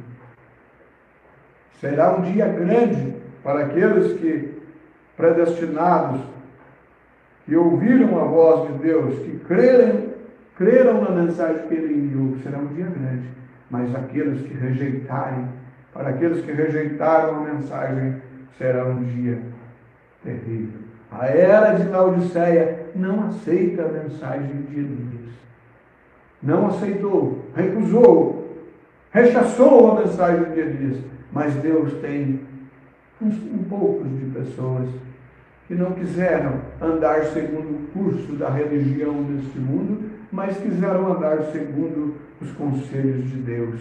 Será um dia grande para aqueles que, predestinados, que ouviram a voz de Deus, que creram na mensagem que Ele enviou. Será um dia grande. Mas aqueles que rejeitarem, para aqueles que rejeitaram a mensagem, será um dia terrível. A era de Laodiceia não aceita a mensagem de Elias. Não aceitou, recusou, rechaçou a mensagem de Elias. Mas Deus tem um pouco de pessoas que não quiseram andar segundo o curso da religião deste mundo, mas quiseram andar segundo os conselhos de Deus.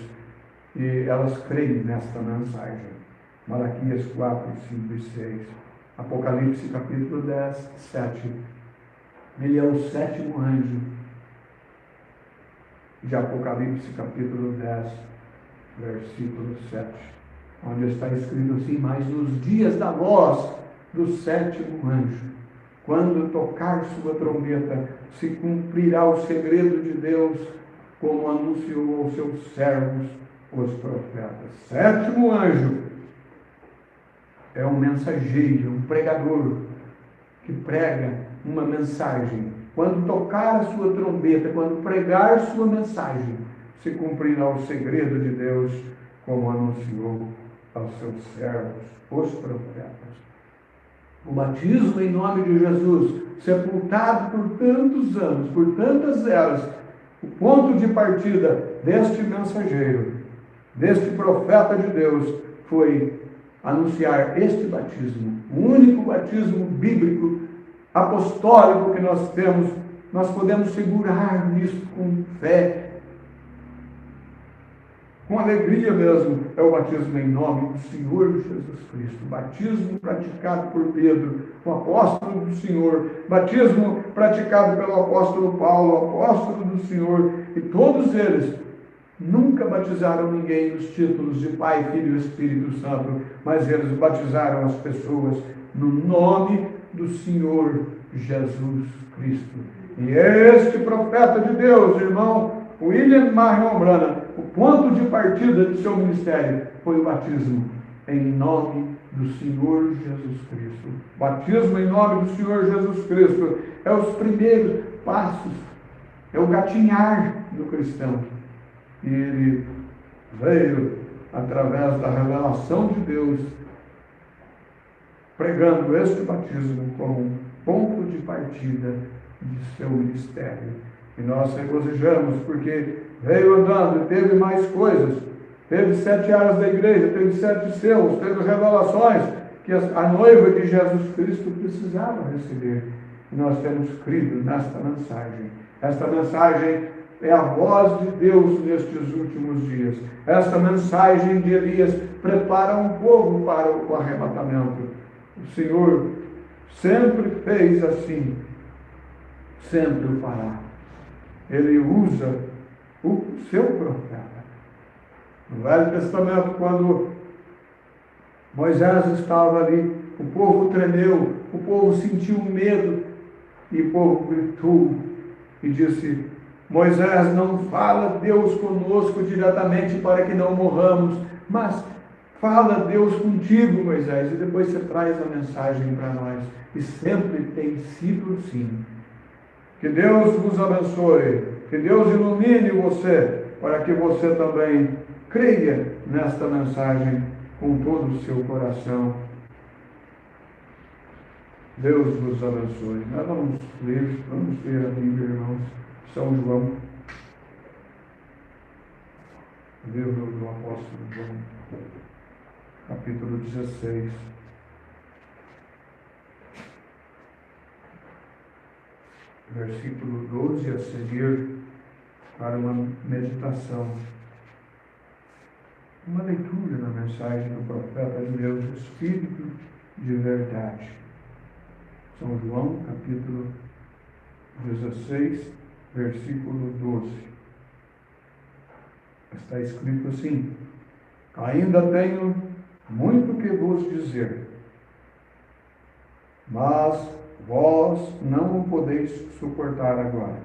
E elas creem nesta mensagem. Malaquias 4, 5 e 6. Apocalipse capítulo 10, 7. Ele é o sétimo anjo de Apocalipse capítulo 10, versículo 7. Onde está escrito assim: mas nos dias da voz do sétimo anjo, quando tocar sua trombeta, se cumprirá o segredo de Deus, como anunciou aos seus servos, os profetas. Sétimo anjo é um mensageiro, um pregador, que prega uma mensagem. Quando tocar a sua trombeta, quando pregar sua mensagem, se cumprirá o segredo de Deus, como anunciou aos seus servos, os profetas. O batismo em nome de Jesus, sepultado por tantos anos, por tantas eras, o ponto de partida deste mensageiro, deste profeta de Deus, foi anunciar este batismo, o único batismo bíblico, apostólico que nós temos. Nós podemos segurar nisso com fé, com alegria mesmo. É o batismo em nome do Senhor Jesus Cristo. Batismo praticado por Pedro, o apóstolo do Senhor. Batismo praticado pelo apóstolo Paulo, o apóstolo do Senhor. E todos eles nunca batizaram ninguém nos títulos de Pai, Filho e Espírito Santo, mas eles batizaram as pessoas no nome do Senhor Jesus Cristo. E este profeta de Deus, irmão William Marion Branham, o ponto de partida do seu ministério foi o batismo em nome do Senhor Jesus Cristo. Batismo em nome do Senhor Jesus Cristo é os primeiros passos, é o gatinhar do cristão. E ele veio através da revelação de Deus, pregando este batismo como um ponto de partida de seu ministério. E nós regozijamos porque veio andando, teve mais coisas, teve 7 áreas da igreja, teve 7 selos, teve revelações que a noiva de Jesus Cristo precisava receber. E nós temos crido nesta mensagem. Esta mensagem é a voz de Deus nestes últimos dias. Esta mensagem de Elias prepara um povo para o arrebatamento. O Senhor sempre fez assim, sempre o fará. Ele usa o seu profeta. No Velho Testamento, quando Moisés estava ali, o povo tremeu, o povo sentiu medo, e o povo gritou e disse: Moisés, não fala Deus conosco diretamente para que não morramos, mas fala Deus contigo, Moisés, e depois você traz a mensagem para nós. E sempre tem sido assim. Que Deus vos abençoe, que Deus ilumine você, para que você também creia nesta mensagem com todo o seu coração. Deus vos abençoe. Nós vamos ler a Bíblia, irmãos. São João, livro do apóstolo João, capítulo 16. Versículo 12 a seguir, para uma meditação, uma leitura na mensagem do profeta de Deus, Espírito de Verdade. São João, capítulo 16, versículo 12. Está escrito assim: ainda tenho muito que vos dizer, mas vós não o podeis suportar agora.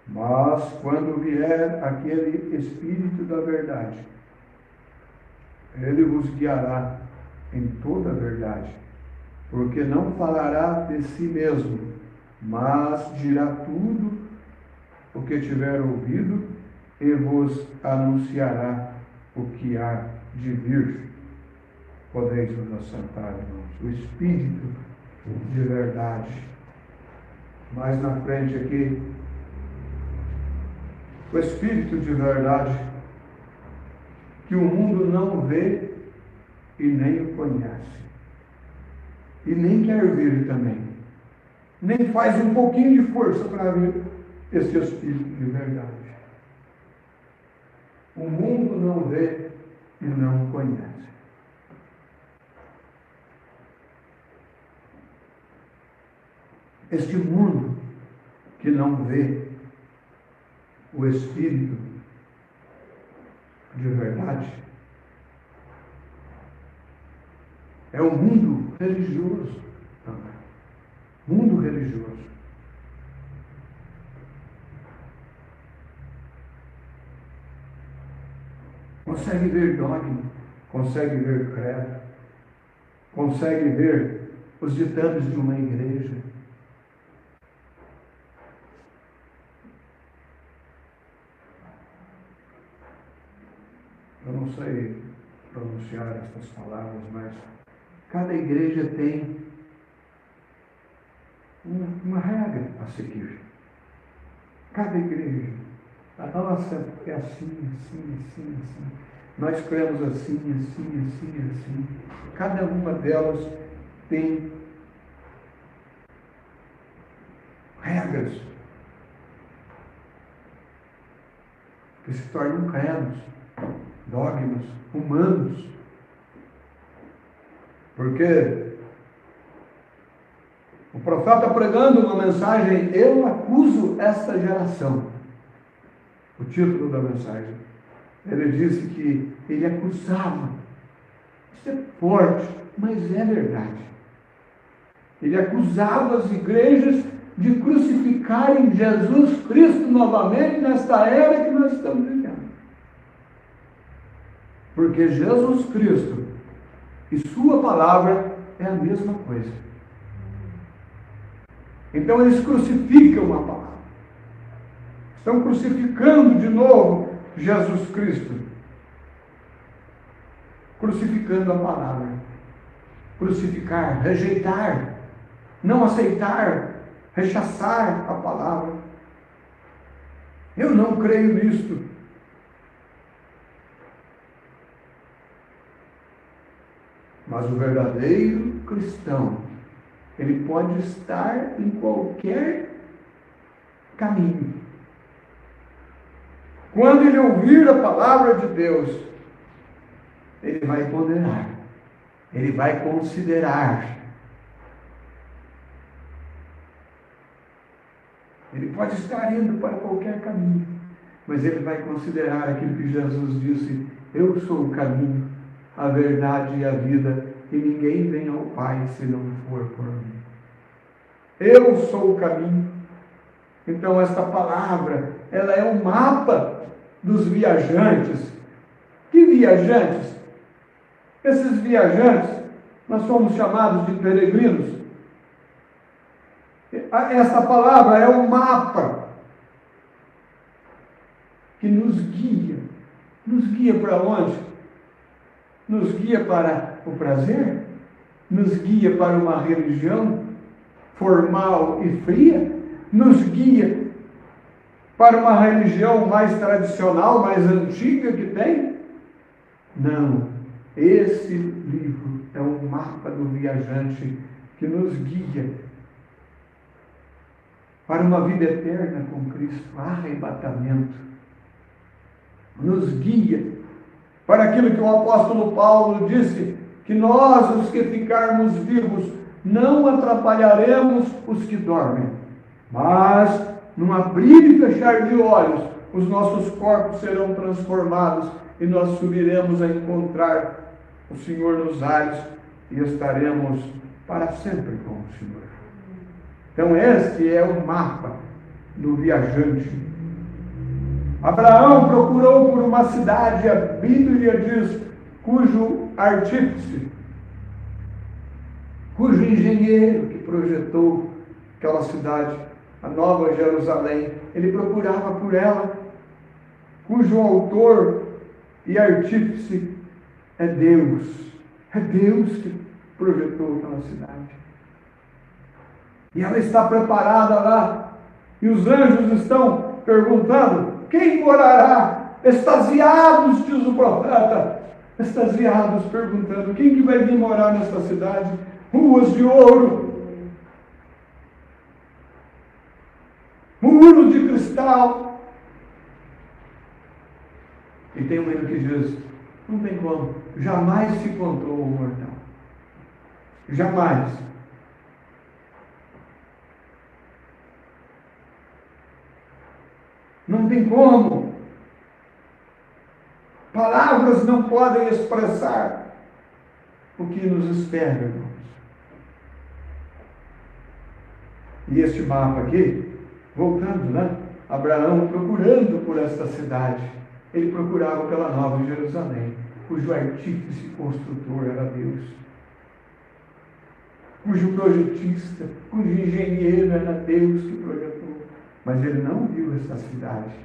Mas quando vier aquele Espírito da verdade, ele vos guiará em toda a verdade, porque não falará de si mesmo, mas dirá tudo o que tiver ouvido e vos anunciará o que há de vir. Podeis vos assentar, irmãos. O Espírito de verdade. Mais na frente aqui, o Espírito de verdade que o mundo não vê e nem o conhece. E nem quer ver também. Nem faz um pouquinho de força para ver esse Espírito de verdade. O mundo não vê e não o conhece. Este mundo que não vê o Espírito de verdade é um mundo religioso também. Mundo religioso. Consegue ver dogma, consegue ver credo, consegue ver os ditames de uma igreja. eu não sei pronunciar estas palavras, mas cada igreja tem uma regra a seguir. Cada igreja. A nossa é assim, assim, assim, assim. Nós cremos assim, assim, assim, assim. Cada uma delas tem regras que se tornam credos, dogmas humanos. Porque o profeta pregando uma mensagem, eu acuso esta geração. O título da mensagem. Ele disse que ele acusava. Isso é forte, mas é verdade. Ele acusava as igrejas de crucificarem Jesus Cristo novamente nesta era que nós estamos vivendo. Porque Jesus Cristo e sua palavra é a mesma coisa. Então eles crucificam a palavra. Estão crucificando de novo Jesus Cristo. Crucificando a palavra. Crucificar, rejeitar, não aceitar, rechaçar a palavra. Eu não creio nisto. Mas o verdadeiro cristão, ele pode estar em qualquer caminho. Quando ele ouvir a palavra de Deus, ele vai ponderar, ele vai considerar. Ele pode estar indo para qualquer caminho, mas ele vai considerar aquilo que Jesus disse: eu sou o caminho, a verdade e a vida, e ninguém vem ao Pai se não for por mim. Eu sou o caminho. Então esta palavra, ela é um mapa dos viajantes. Que viajantes? Esses viajantes, nós somos chamados de peregrinos. Esta palavra é um mapa que nos guia. Nos guia para onde? Nos guia para o prazer? Nos guia para uma religião formal e fria? Nos guia para uma religião mais tradicional, mais antiga que tem? Não. Esse livro é um mapa do viajante que nos guia para uma vida eterna com Cristo, arrebatamento. Nos guia para aquilo que o apóstolo Paulo disse, que nós, os que ficarmos vivos, não atrapalharemos os que dormem, mas, num abrir e fechar de olhos, os nossos corpos serão transformados e nós subiremos a encontrar o Senhor nos ares e estaremos para sempre com o Senhor. Então este é o mapa do viajante. Abraão procurou por uma cidade, a Bíblia diz, cujo artífice, cujo engenheiro que projetou aquela cidade, a Nova Jerusalém, ele procurava por ela, cujo autor e artífice é Deus. É Deus que projetou aquela cidade. E ela está preparada lá, e os anjos estão perguntando: quem morará? Extasiados, diz o profeta, extasiados, perguntando: quem que vai vir morar nesta cidade? Ruas de ouro, muros de cristal. E tem um hino que diz: não tem como, jamais se encontrou o mortal. Jamais. Não tem como. Palavras não podem expressar o que nos espera, irmãos. E este mapa aqui, voltando, né? Abraão procurando por esta cidade, ele procurava pela Nova Jerusalém, cujo artífice e construtor era Deus, cujo projetista, cujo engenheiro era Deus que projetou. Mas ele não viu esta cidade.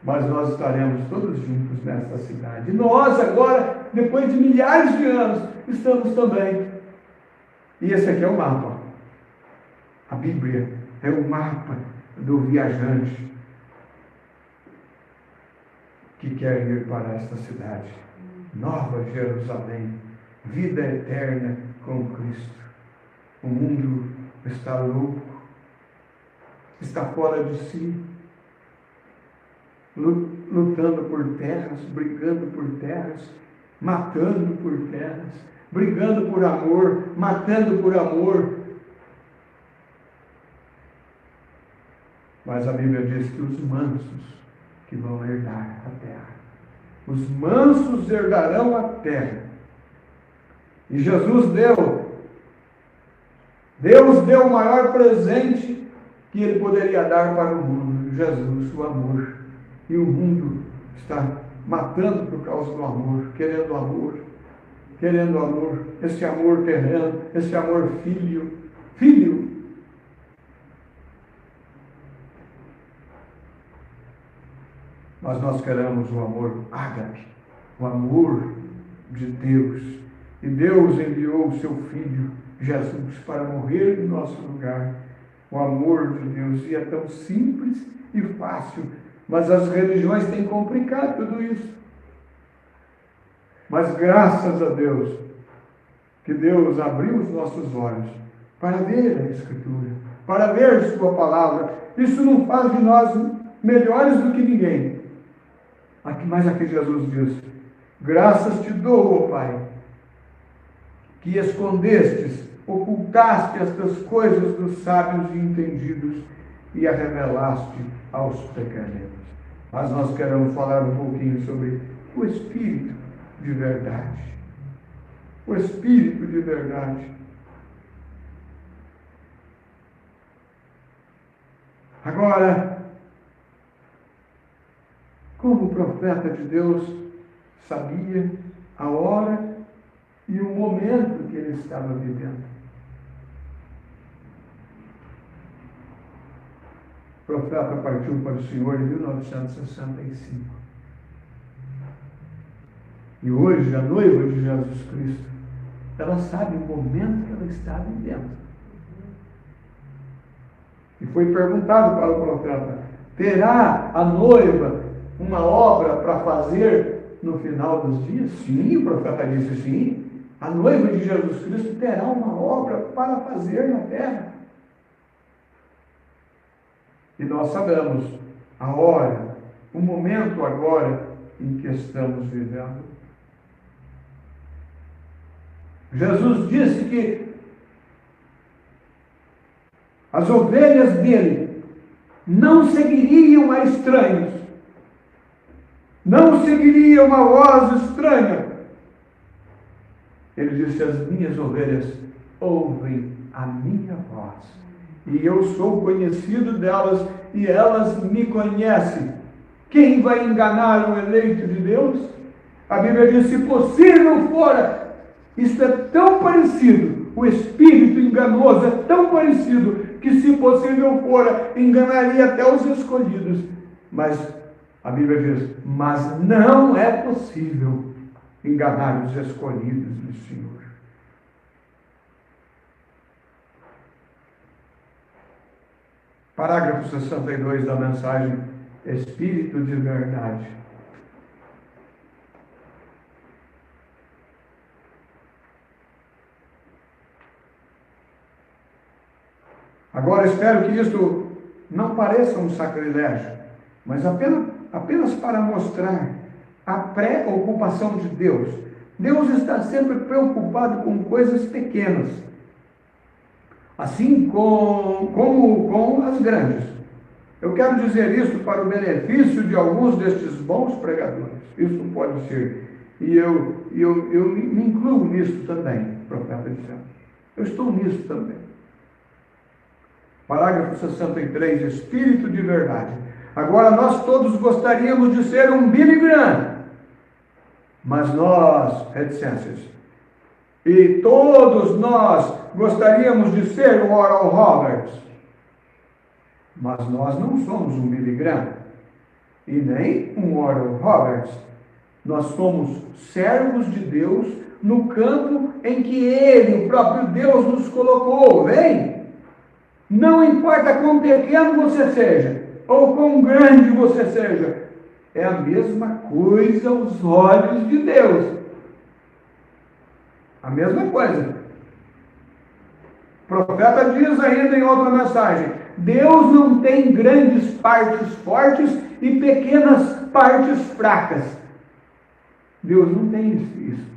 mas nós estaremos todos juntos nesta cidade. E nós agora, depois de milhares de anos, estamos também. E esse aqui é o mapa. A Bíblia é o mapa do viajante que quer ir para esta cidade. Nova Jerusalém, vida eterna com Cristo. O mundo está louco, está fora de si, lutando por terras, brigando por terras, matando por terras, brigando por amor, matando por amor. Mas a Bíblia diz que os mansos que vão herdar a terra. Os mansos herdarão a terra. E Deus deu o maior presente que Ele poderia dar para o mundo. Jesus, o amor. E o mundo está matando por causa do amor, querendo amor, querendo amor. Esse amor terreno, esse amor filho. Mas nós queremos o amor ágape, o amor de Deus. E Deus enviou o seu Filho, Jesus, para morrer em nosso lugar. O amor de Deus. E é tão simples e fácil, mas as religiões têm complicado tudo isso. Mas graças a Deus, que Deus abriu os nossos olhos para ver a Escritura, para ver sua palavra. Isso não faz de nós melhores do que ninguém. Mas aqui Jesus diz: graças te dou, ó Pai, que escondestes, ocultaste estas coisas dos sábios e entendidos e a revelaste aos pequeninos. Mas nós queremos falar um pouquinho sobre o Espírito de verdade. O Espírito de verdade. Agora, como o profeta de Deus sabia a hora e o momento que ele estava vivendo. O profeta partiu para o Senhor em 1965. E hoje, a noiva de Jesus Cristo, ela sabe o momento que ela está vivendo. E foi perguntado para o profeta: terá a noiva uma obra para fazer no final dos dias? Sim, o profeta disse sim. A noiva de Jesus Cristo terá uma obra para fazer na terra. E nós sabemos a hora, o momento agora em que estamos vivendo. Jesus disse que as ovelhas dele não seguiriam a estranhos, não seguiriam a voz estranha. Ele disse: as minhas ovelhas ouvem a minha voz, e eu sou conhecido delas, e elas me conhecem. Quem vai enganar o eleito de Deus? A Bíblia diz: se possível fora. Isso é tão parecido, o espírito enganoso é tão parecido, que se possível fora, enganaria até os escolhidos. Mas a Bíblia diz: mas não é possível enganar os escolhidos do Senhor. Parágrafo 62 da mensagem Espírito de Verdade. Agora, espero que isso não pareça um sacrilégio, mas apenas para mostrar a preocupação de Deus. Deus está sempre preocupado com coisas pequenas, assim como com as grandes. Eu quero dizer isso para o benefício de alguns destes bons pregadores. Isso pode ser. E eu me incluo nisso também, profeta de Deus. Eu estou nisso também. Parágrafo 63, Espírito de Verdade. Agora, nós todos gostaríamos de ser um Billy Graham, mas nós, reticências, e todos nós gostaríamos de ser o Oral Roberts, mas nós não somos um Billy Graham. e nem um Oral Roberts. Nós somos servos de Deus no campo em que Ele, o próprio Deus, nos colocou. Vem! Não importa quão pequeno você seja, ou quão grande você seja, é a mesma coisa aos olhos de Deus. A mesma coisa. O profeta diz ainda em outra mensagem: Deus não tem grandes partes fortes e pequenas partes fracas. Deus não tem isso.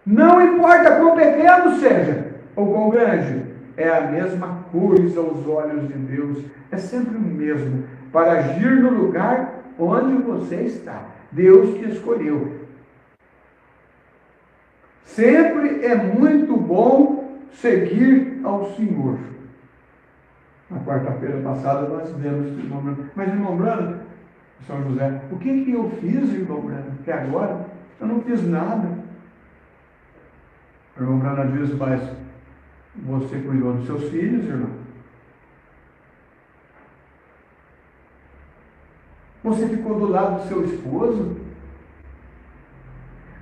Não importa quão pequeno seja ou quão grande, é a mesma coisa aos olhos de Deus. É sempre o mesmo, para agir no lugar onde você está. Deus te escolheu. Sempre é muito bom seguir ao Senhor. Na quarta-feira passada nós lemos, mas irmão Brando, São José, o que eu fiz, irmão Brando? Até agora eu não fiz nada. O irmão Brando diz: mas você cuidou dos seus filhos, irmão? Você ficou do lado do seu esposo?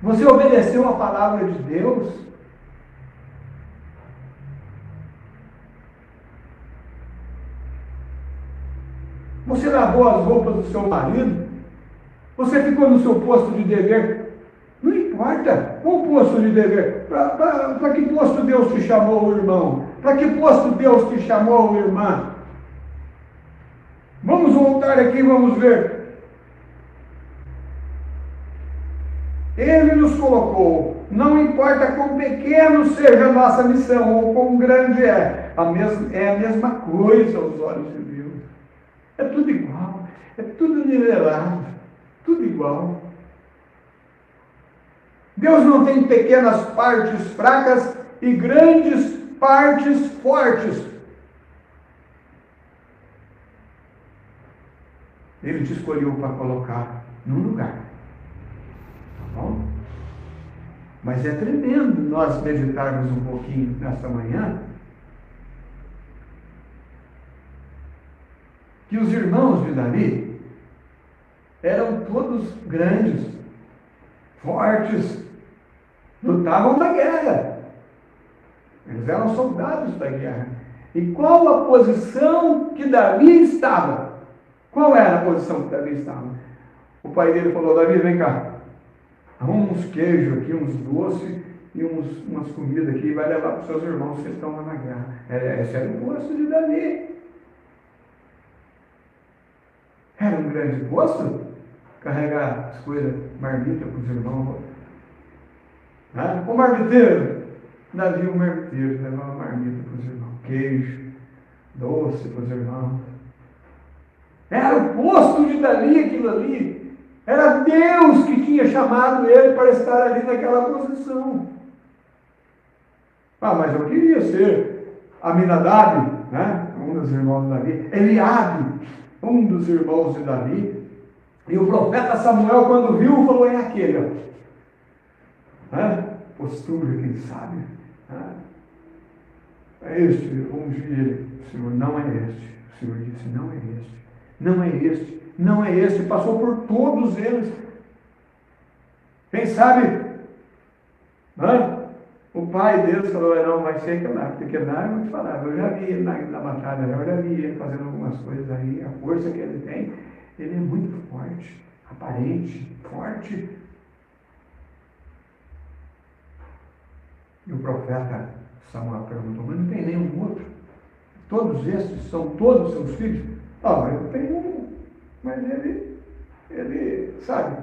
Você obedeceu a palavra de Deus? Você lavou as roupas do seu marido? Você ficou no seu posto de dever? Não importa qual posto de dever. Para que posto Deus te chamou, irmão? Para que posto Deus te chamou, irmã? Vamos voltar aqui e vamos ver. Ele nos colocou, não importa quão pequeno seja a nossa missão ou quão grande é a mesma coisa aos olhos de Deus. É tudo igual, é tudo nivelado, tudo igual. Deus não tem pequenas partes fracas e grandes partes fortes. Ele te escolheu para colocar num lugar. Tá bom? Mas é tremendo nós meditarmos um pouquinho nesta manhã que os irmãos de Davi eram todos grandes, fortes, lutavam na guerra. Eles eram soldados da guerra. E qual a posição que Davi estava? Qual era a posição que Davi estava? O pai dele falou: Davi, vem cá, arruma uns queijos aqui, uns doces e umas comidas aqui, e vai levar para os seus irmãos que estão lá na guerra. Esse era o posto de Davi. Era um grande posto carregar as coisas, marmita para os irmãos. O marmiteiro, Davi, o marmiteiro, levava marmita para os irmãos, queijo, doce para os irmãos. Era o posto de Davi aquilo ali. Era Deus que tinha chamado ele para estar ali naquela posição. Mas eu queria ser Aminadab, um dos irmãos de Davi, Eliabe, um dos irmãos de Davi. E o profeta Samuel, quando viu, falou: é aquele. Postura, quem sabe. É este, ungi ele. O Senhor, não é este. O Senhor disse: não é este. Não é este. Não é este. Passou por todos eles. Quem sabe? O pai deles falou: não, vai ser Kenar. Porque Kenar, eu vou te falar, eu já vi ele na batalha, eu já vi ele fazendo algumas coisas aí. A força que ele tem, ele é muito forte, aparente, forte. E o profeta Samuel perguntou: mas não tem nenhum outro? Todos estes são todos seus filhos? Eu tenho um, mas ele sabe,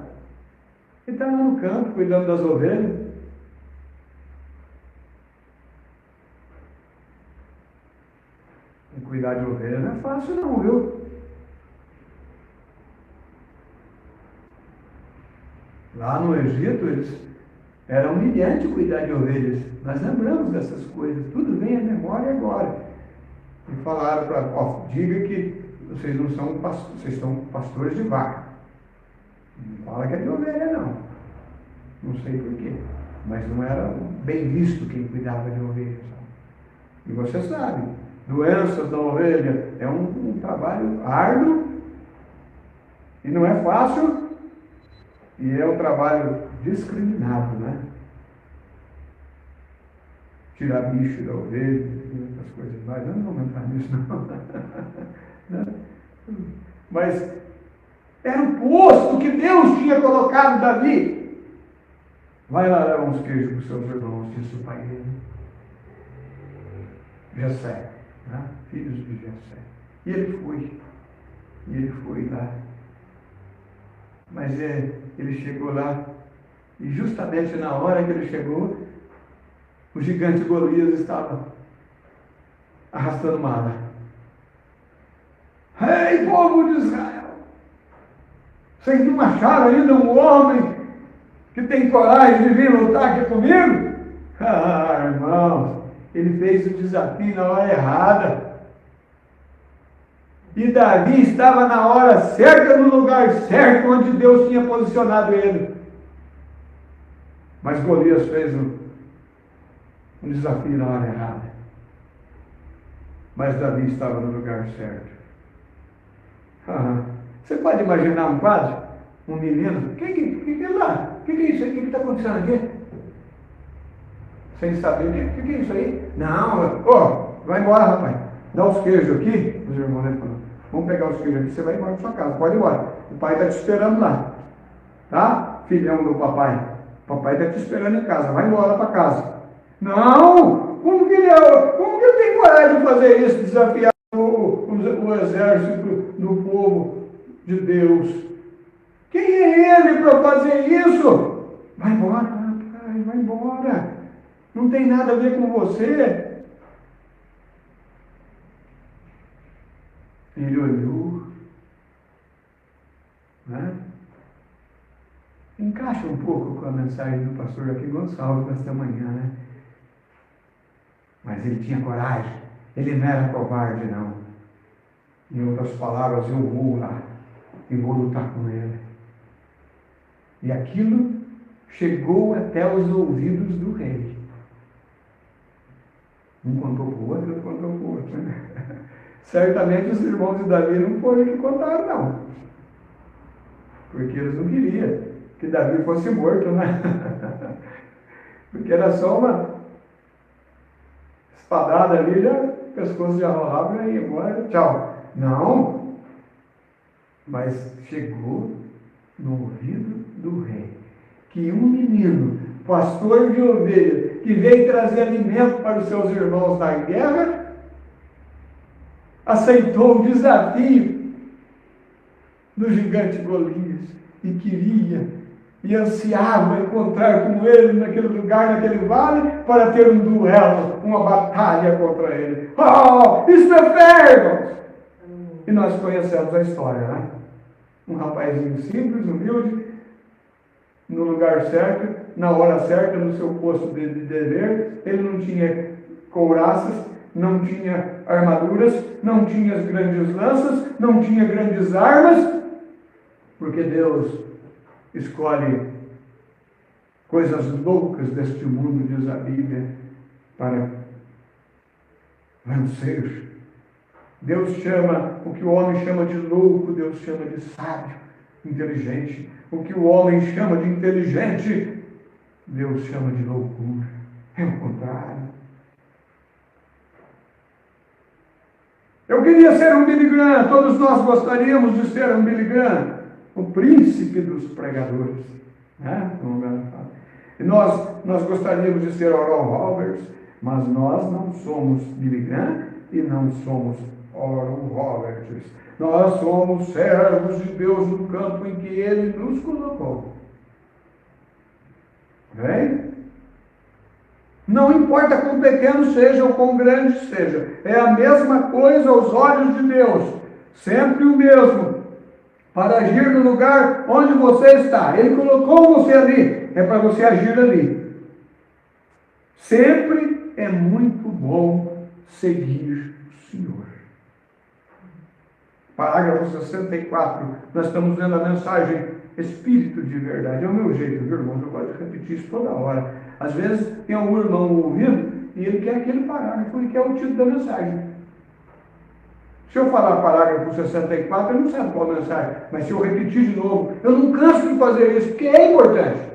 ele está lá no campo cuidando das ovelhas. E cuidar de ovelha não é fácil não, viu? Lá no Egito era humilhante cuidar de ovelhas. Nós lembramos dessas coisas, tudo vem à memória agora. E falaram para diga que vocês não são pastores, vocês são pastores de vaca. Não fala que é de ovelha, não. Não sei porquê, mas não era bem visto quem cuidava de ovelhas. E você sabe, doenças da ovelha. É um trabalho árduo e não é fácil, e é um trabalho discriminado, né? Tirar bicho da ovelha e outras coisas mais. Eu não vou entrar nisso, não. Mas era o posto que Deus tinha colocado Davi. Vai lá levar uns queijos para os seus irmãos, disse o pai dele. Jessé, né? Filhos de Jessé. E ele foi lá. Mas ele chegou lá, e justamente na hora que ele chegou, o gigante Golias estava arrastando mala. Ei, povo de Israel! Vocês não acharam ainda um homem que tem coragem de vir lutar aqui comigo? Ah, irmãos, ele fez o desafio na hora errada. E Davi estava na hora certa, no lugar certo, onde Deus tinha posicionado ele. Mas Golias fez um desafio na hora errada. Mas Davi estava no lugar certo. Você pode imaginar um quadro? Um menino, que é lá? O que é isso aí? O que está acontecendo aqui? Sem saber, o que é isso aí? Não, vai embora, rapaz. Dá os queijos aqui. Os irmãos falam, vamos pegar os queijos aqui, você vai embora para sua casa, pode ir embora. O pai está te esperando lá. Tá? Filhão do papai. O papai está te esperando em casa, vai embora para casa. Não! Como que ele tem coragem de fazer isso? Desafiar o exército do povo de Deus. Quem é ele para fazer isso? Vai embora, rapaz, vai embora. Não tem nada a ver com você. Ele olhou, né? Encaixa um pouco com a mensagem do pastor aqui Gonçalves desta manhã, né? Mas ele tinha coragem, ele não era covarde, não. Em outras palavras, eu vou lá e vou lutar com ele. E aquilo chegou até os ouvidos do rei. Um contou para o outro contou para o outro, né? Certamente os irmãos de Davi não foram que contaram, não. Porque eles não queriam que Davi fosse morto, né? Porque era só uma espadada ali, já, o pescoço já rolava e ia embora, tchau. Não, mas chegou no ouvido do rei que um menino, pastor de ovelha, que veio trazer alimento para os seus irmãos na guerra, aceitou o desafio do gigante Golias e queria e ansiava encontrar com ele naquele lugar, naquele vale, para ter um duelo, uma batalha contra ele. Oh, isso é fé, irmãos! E nós conhecemos a história, né? Um rapazinho simples, humilde, no lugar certo, na hora certa, no seu posto de dever. Ele não tinha couraças, não tinha armaduras, não tinha as grandes lanças, não tinha grandes armas, porque Deus escolhe coisas loucas deste mundo, diz a Bíblia, para vencer. Deus chama, o que o homem chama de louco, Deus chama de sábio, inteligente. O que o homem chama de inteligente, Deus chama de loucura. É o contrário. Eu queria ser um Billy Graham, todos nós gostaríamos de ser um Billy Graham, o príncipe dos pregadores. Né? E nós gostaríamos de ser Oral Roberts, mas nós não somos Billy Graham e não somos Oral Roberts. Nós somos servos de Deus no campo em que Ele nos colocou. Bem? Não importa quão pequeno seja ou quão grande seja, é a mesma coisa aos olhos de Deus, sempre o mesmo, para agir no lugar onde você está. Ele colocou você ali, é para você agir ali. Sempre é muito bom seguir o Senhor. Parágrafo 64, nós estamos vendo a mensagem Espírito de Verdade. É o meu jeito, viu, irmãos? Eu gosto de repetir isso toda hora. Às vezes tem algum irmão ouvindo e ele quer aquele parágrafo, ele quer o título da mensagem. Se eu falar parágrafo 64, eu não sei qual mensagem, mas se eu repetir de novo, eu não canso de fazer isso, porque é importante.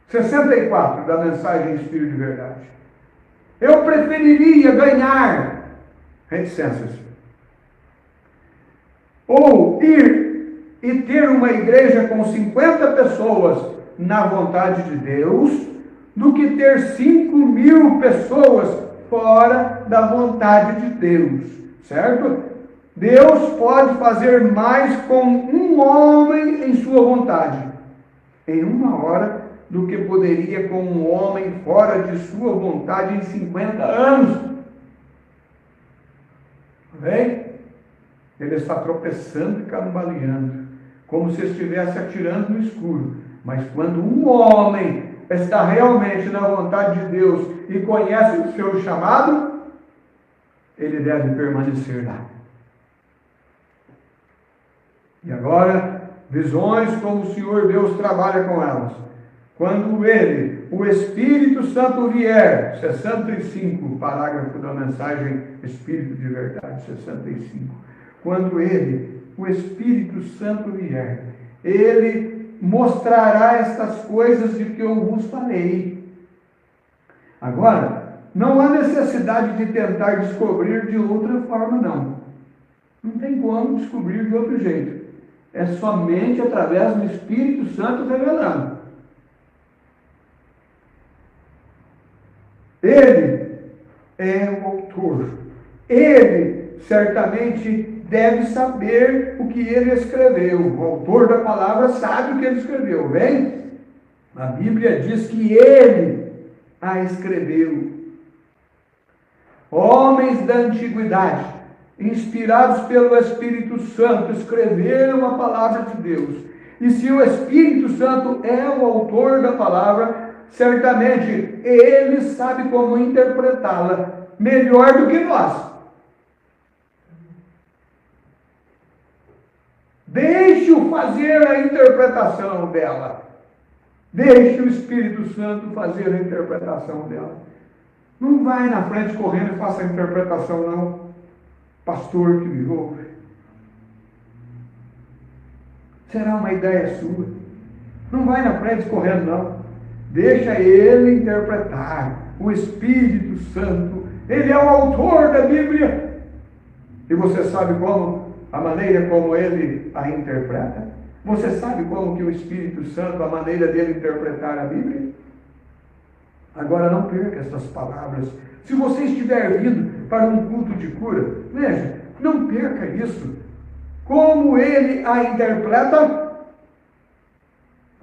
64 da mensagem Espírito de Verdade. Eu preferiria ganhar reticências, ou ir e ter uma igreja com 50 pessoas na vontade de Deus, do que ter 5.000 pessoas fora da vontade de Deus, certo? Deus pode fazer mais com um homem em sua vontade, em 1 hora, do que poderia com um homem fora de sua vontade em 50 anos. Vem? Ele está tropeçando e cambaleando, como se estivesse atirando no escuro. Mas quando um homem está realmente na vontade de Deus e conhece o seu chamado, ele deve permanecer lá. E agora, visões como o Senhor Deus trabalha com elas. Quando ele, o Espírito Santo vier, 65, parágrafo da mensagem Espírito de Verdade, 65. Quando ele, o Espírito Santo vier, ele mostrará estas coisas de que eu vos falei. Agora, não há necessidade de tentar descobrir de outra forma, não. Não tem como descobrir de outro jeito. É somente através do Espírito Santo revelando. Ele é o autor. Ele certamente deve saber o que ele escreveu. O autor da palavra sabe o que ele escreveu, bem? A Bíblia diz que ele a escreveu. Homens da antiguidade, inspirados pelo Espírito Santo, escreveram a palavra de Deus. E se o Espírito Santo é o autor da palavra, certamente ele sabe como interpretá-la melhor do que nós. Deixe-o fazer a interpretação dela. Deixe o Espírito Santo fazer a interpretação dela. Não vai na frente correndo e faça a interpretação, não. Pastor que me ouve. Será uma ideia sua. Não vai na frente correndo, não. Deixa ele interpretar. O Espírito Santo, ele é o autor da Bíblia. E você sabe como, a maneira como ele a interpreta? Você sabe como que o Espírito Santo, a maneira dele interpretar a Bíblia? Agora não perca essas palavras. Se você estiver vindo para um culto de cura, veja, não perca isso. Como ele a interpreta?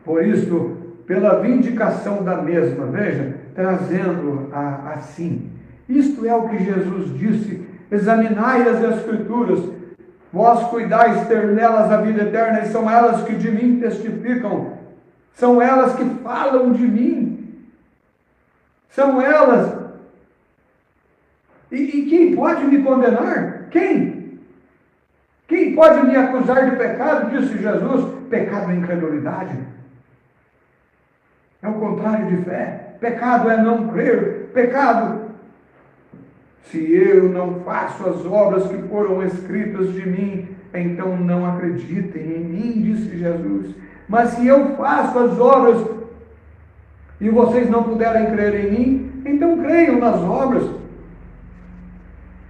Por isso, pela vindicação da mesma, veja, trazendo-a assim. Isto é o que Jesus disse: examinai as Escrituras, vós cuidais ter nelas a vida eterna, e são elas que de mim testificam, são elas que falam de mim, são elas. E quem pode me condenar? Quem? Quem pode me acusar de pecado? Disse Jesus. Pecado é incredulidade. É o contrário de fé. Pecado é não crer. Pecado, se eu não faço as obras que foram escritas de mim, então não acreditem em mim, disse Jesus. Mas se eu faço as obras e vocês não puderem crer em mim, então creiam nas obras.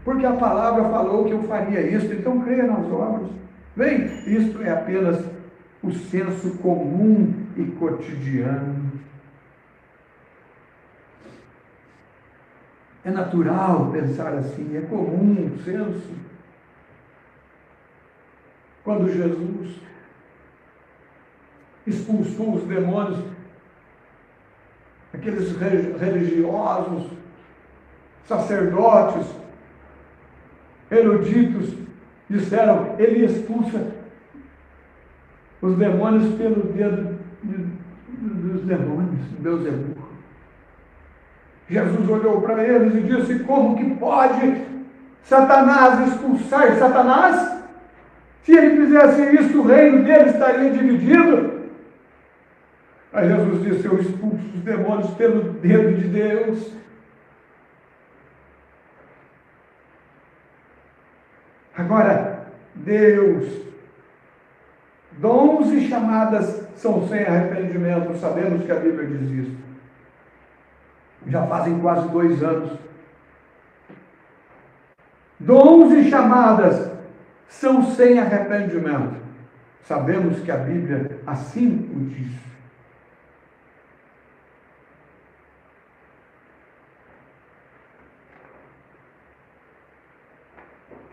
Porque a palavra falou que eu faria isso, então creia nas obras. Bem, isto é apenas o senso comum e cotidiano. É natural pensar assim, é comum o senso. Quando Jesus expulsou os demônios, aqueles religiosos, sacerdotes, eruditos, disseram, ele expulsa os demônios pelo dedo dos demônios, Beelzebul. Jesus olhou para eles e disse: como que pode Satanás expulsar Satanás? Se ele fizesse isso, o reino dele estaria dividido. Aí Jesus disse: eu expulso os demônios pelo dedo de Deus. Agora, Deus, dons e chamadas são sem arrependimento. Sabemos que a Bíblia diz isso. Já fazem quase 2 anos. Dons e chamadas são sem arrependimento. Sabemos que a Bíblia assim o diz.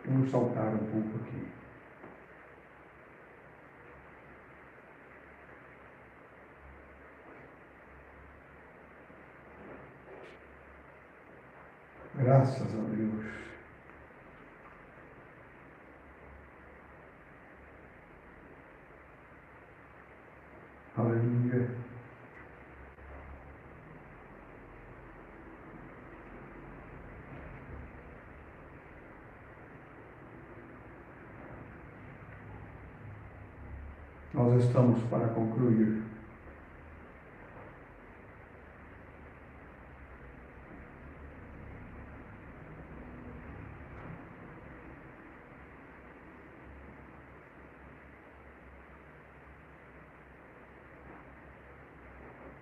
Vamos saltar um pouco aqui. Graças a Deus. Aleluia. Nós estamos para concluir.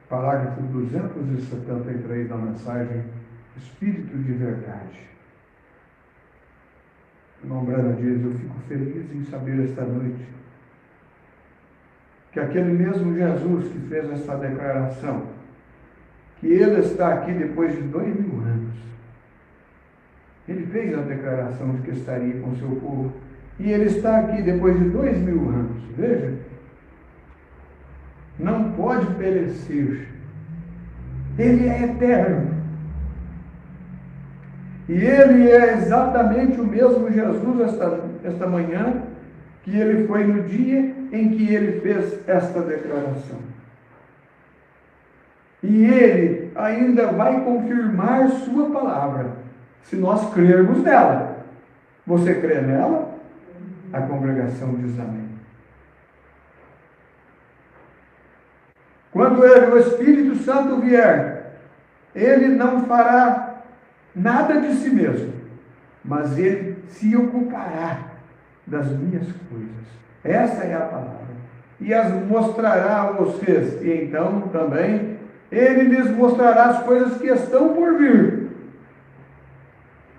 Parágrafo 273 da mensagem Espírito de Verdade. O irmão Branham diz: eu fico feliz em saber esta noite que aquele mesmo Jesus que fez essa declaração, que ele está aqui depois de 2000 anos, ele fez a declaração de que estaria com seu povo, e ele está aqui depois de 2000 anos. Veja, não pode perecer, ele é eterno, e ele é exatamente o mesmo Jesus esta manhã que ele foi no dia em que ele fez esta declaração. E ele ainda vai confirmar sua palavra, se nós crermos nela. Você crê nela? A congregação diz amém. Quando o Espírito Santo vier, ele não fará nada de si mesmo, mas ele se ocupará das minhas coisas. Essa é a palavra. E as mostrará a vocês. E então também ele lhes mostrará as coisas que estão por vir.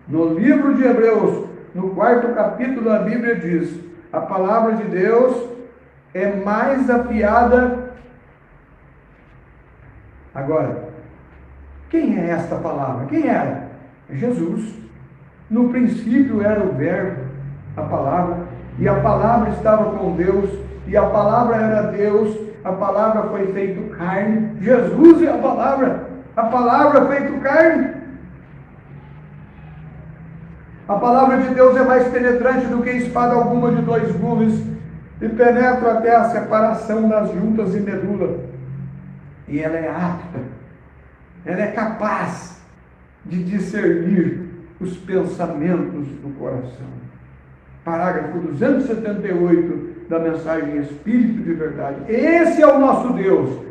No livro de Hebreus, no 4º capítulo, a Bíblia diz: a palavra de Deus é mais afiada. Agora, quem é esta palavra? Quem era? É Jesus. No princípio era o Verbo, a palavra, e a palavra estava com Deus, e a palavra era Deus, a palavra foi feito carne. Jesus é a palavra feito carne. A palavra de Deus é mais penetrante do que espada alguma de 2 gumes, e penetra até a separação das juntas e medula. E ela é apta, ela é capaz de discernir os pensamentos do coração. Parágrafo 278 da mensagem Espírito de Verdade. Esse é o nosso Deus.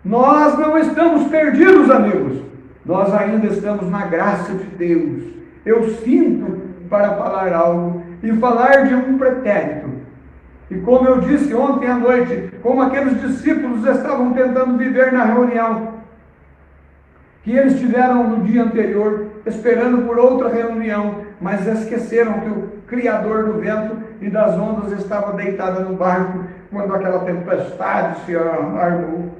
Nós não estamos perdidos, amigos. Nós ainda estamos na graça de Deus. Eu sinto para falar algo e falar de um pretérito. E como eu disse ontem à noite, como aqueles discípulos estavam tentando viver na reunião que eles tiveram no dia anterior, esperando por outra reunião, mas esqueceram que o Criador do vento e das ondas estava deitado no barco quando aquela tempestade se armou.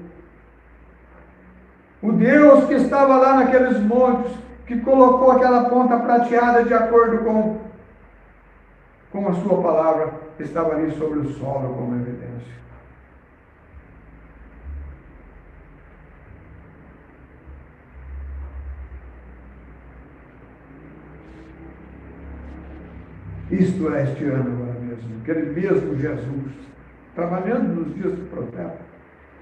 O Deus que estava lá naqueles montes, que colocou aquela ponta prateada de acordo com a sua palavra, estava ali sobre o solo como evidência. Isto é este ano agora mesmo, aquele mesmo Jesus, trabalhando nos dias do profeta.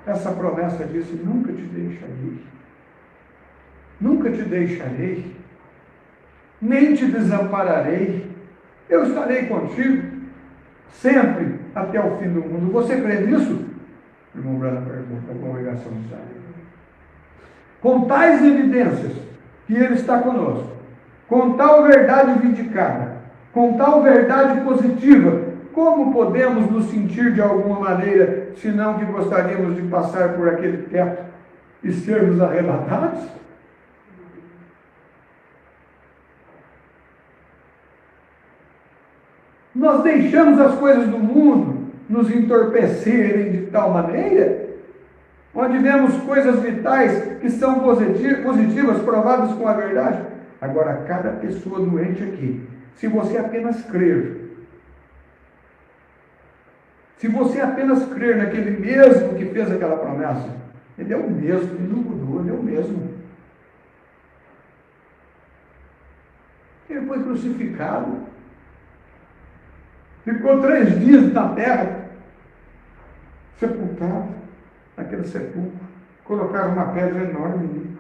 Essa promessa disse: nunca te deixarei, nem te desampararei, eu estarei contigo, sempre até o fim do mundo. Você crê nisso? O irmão Branham pergunta, a congregação sabe. Com tais evidências que ele está conosco, com tal verdade vindicada, com tal verdade positiva, como podemos nos sentir de alguma maneira, senão que gostaríamos de passar por aquele teto e sermos arrebatados? Nós deixamos as coisas do mundo nos entorpecerem de tal maneira, onde vemos coisas vitais que são positivas, provadas com a verdade. Agora, cada pessoa doente aqui, se você apenas crer, naquele mesmo que fez aquela promessa, ele é o mesmo, ele não mudou, ele é o mesmo. Ele foi crucificado, ficou 3 dias na terra, sepultado, naquele sepulcro, colocaram uma pedra enorme nele.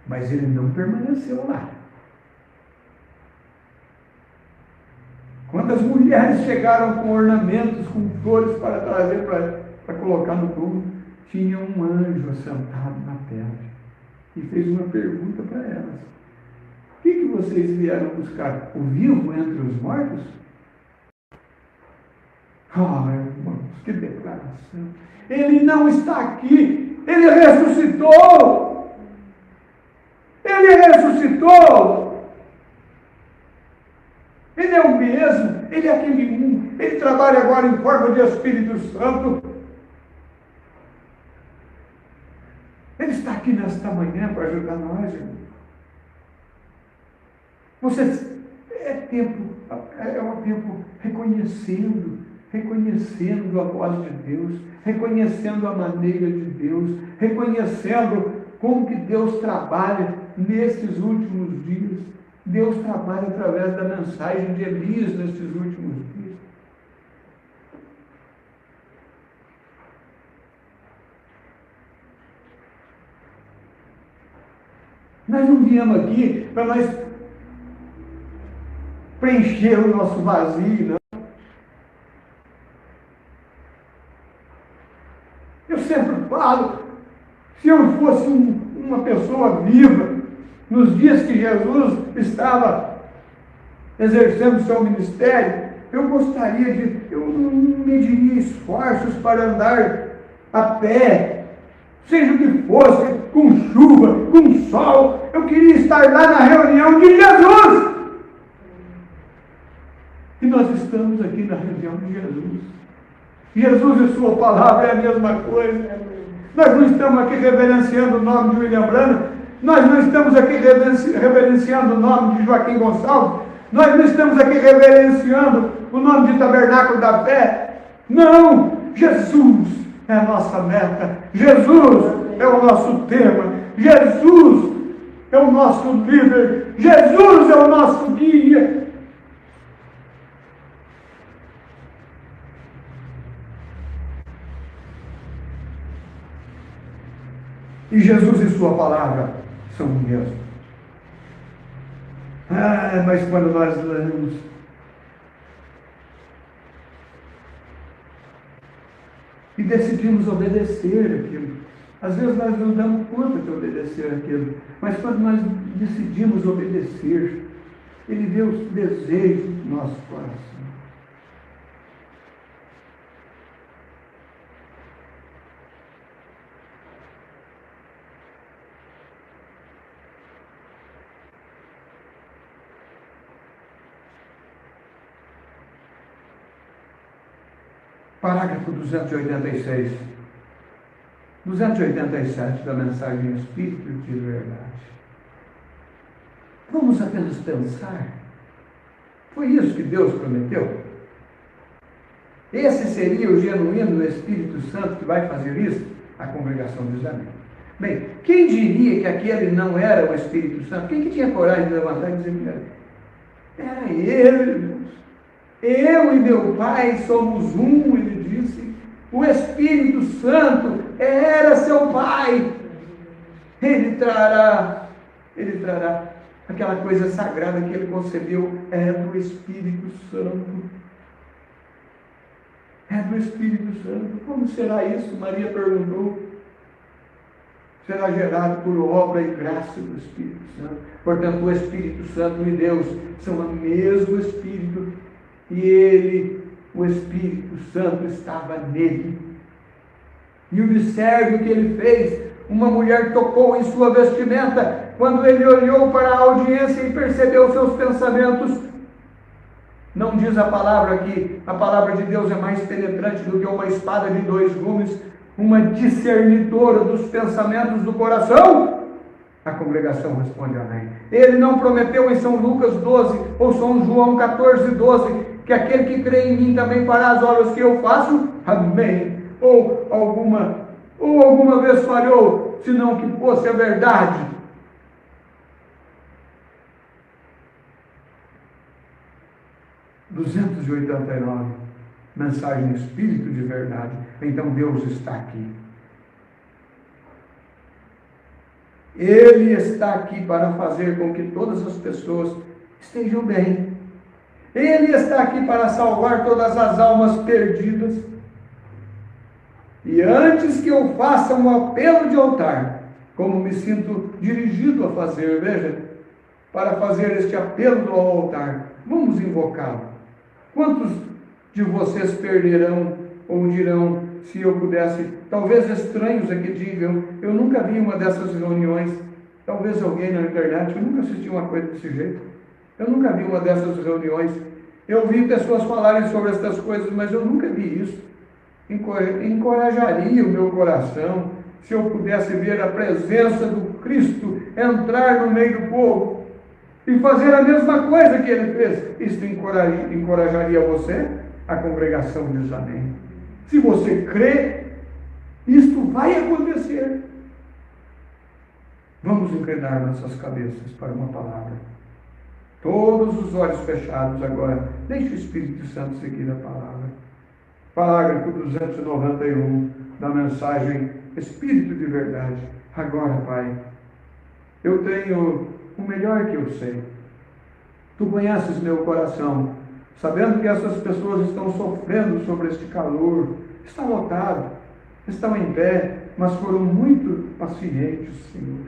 Mas ele não permaneceu lá. Quando as mulheres chegaram com ornamentos, com flores para trazer para colocar no túmulo, tinha um anjo assentado na pedra e fez uma pergunta para elas: o que vocês vieram buscar? O vivo entre os mortos? Irmãos, que declaração! Ele não está aqui, ele ressuscitou! Ele ressuscitou! Ele é o mesmo, ele é aquele um, ele trabalha agora em forma de Espírito Santo. Ele está aqui nesta manhã para ajudar nós, irmão. É um tempo reconhecendo a voz de Deus, reconhecendo a maneira de Deus, reconhecendo como que Deus trabalha nesses últimos dias. Deus trabalha através da mensagem de Elias nesses últimos dias. Nós não viemos aqui para nós preencher o nosso vazio, não. Eu sempre falo, se eu fosse uma pessoa viva, nos dias que Jesus estava exercendo seu ministério, eu não mediria esforços para andar a pé, seja o que fosse, com chuva, com sol, eu queria estar lá na reunião de Jesus. E nós estamos aqui na reunião de Jesus. Jesus e sua palavra é a mesma coisa. Nós não estamos aqui reverenciando o nome de William Branham, nós não estamos aqui reverenciando o nome de Joaquim Gonçalves, nós não estamos aqui reverenciando o nome de Tabernáculo da Fé. Não! Jesus é a nossa meta, Jesus é o nosso tema, Jesus é o nosso líder, Jesus é o nosso guia. E Jesus e sua palavra são o mesmo. Mas quando nós lemos e decidimos obedecer aquilo, às vezes nós não damos conta de obedecer aquilo, mas quando nós decidimos obedecer, Ele vê os desejos do nosso coração. Parágrafo 286. 287 da mensagem Espírito de Verdade. Vamos apenas pensar. Foi isso que Deus prometeu? Esse seria o genuíno Espírito Santo que vai fazer isso? A congregação diz amém. Bem, quem diria que aquele não era o Espírito Santo? Quem que tinha coragem de levantar e dizer que era ele, irmãos? Eu e meu Pai somos um, ele disse. O Espírito Santo era seu Pai. Ele trará aquela coisa sagrada que ele concebeu, é do Espírito Santo. É do Espírito Santo. Como será isso? Maria perguntou. será gerado por obra e graça do Espírito Santo. Portanto, o Espírito Santo e Deus são o mesmo Espírito, e ele, o Espírito Santo, estava nele. E observe o que ele fez. Uma mulher tocou em sua vestimenta. Quando ele olhou para a audiência e percebeu seus pensamentos, não diz a palavra aqui, a palavra de Deus é mais penetrante do que uma espada de 2 gumes, uma discernidora dos pensamentos do coração. A congregação responde amém. Ele não prometeu em São Lucas 12 ou São João 14:12 que aquele que crê em mim também fará as obras que eu faço? Amém. Ou alguma vez falhou, senão que fosse a verdade. (289) Mensagem Espírito de verdade. Então Deus está aqui. Ele está aqui para fazer com que todas as pessoas estejam bem. Ele está aqui para salvar todas as almas perdidas. E antes que eu faça um apelo de altar, como me sinto dirigido a fazer, veja, para fazer este apelo do altar, vamos invocá-lo. Quantos de vocês perderão ou dirão, se eu pudesse, talvez estranhos aqui digam, eu nunca vi uma dessas reuniões, talvez alguém na internet, eu nunca assisti uma coisa desse jeito, eu nunca vi uma dessas reuniões, eu vi pessoas falarem sobre essas coisas, mas eu nunca vi isso. Encorajaria o meu coração se eu pudesse ver a presença do Cristo entrar no meio do povo e fazer a mesma coisa que ele fez. Isso encorajaria você? A congregação diz amém. Se você crê, isto vai acontecer. Vamos inclinar nossas cabeças para uma palavra. Todos os olhos fechados agora. Deixe o Espírito Santo seguir a palavra. Parágrafo 291 da mensagem Espírito de Verdade. Agora, Pai, eu tenho o melhor que eu sei. Tu conheces meu coração, sabendo que essas pessoas estão sofrendo sobre este calor, está lotado, estão em pé, mas foram muito pacientes, Senhor.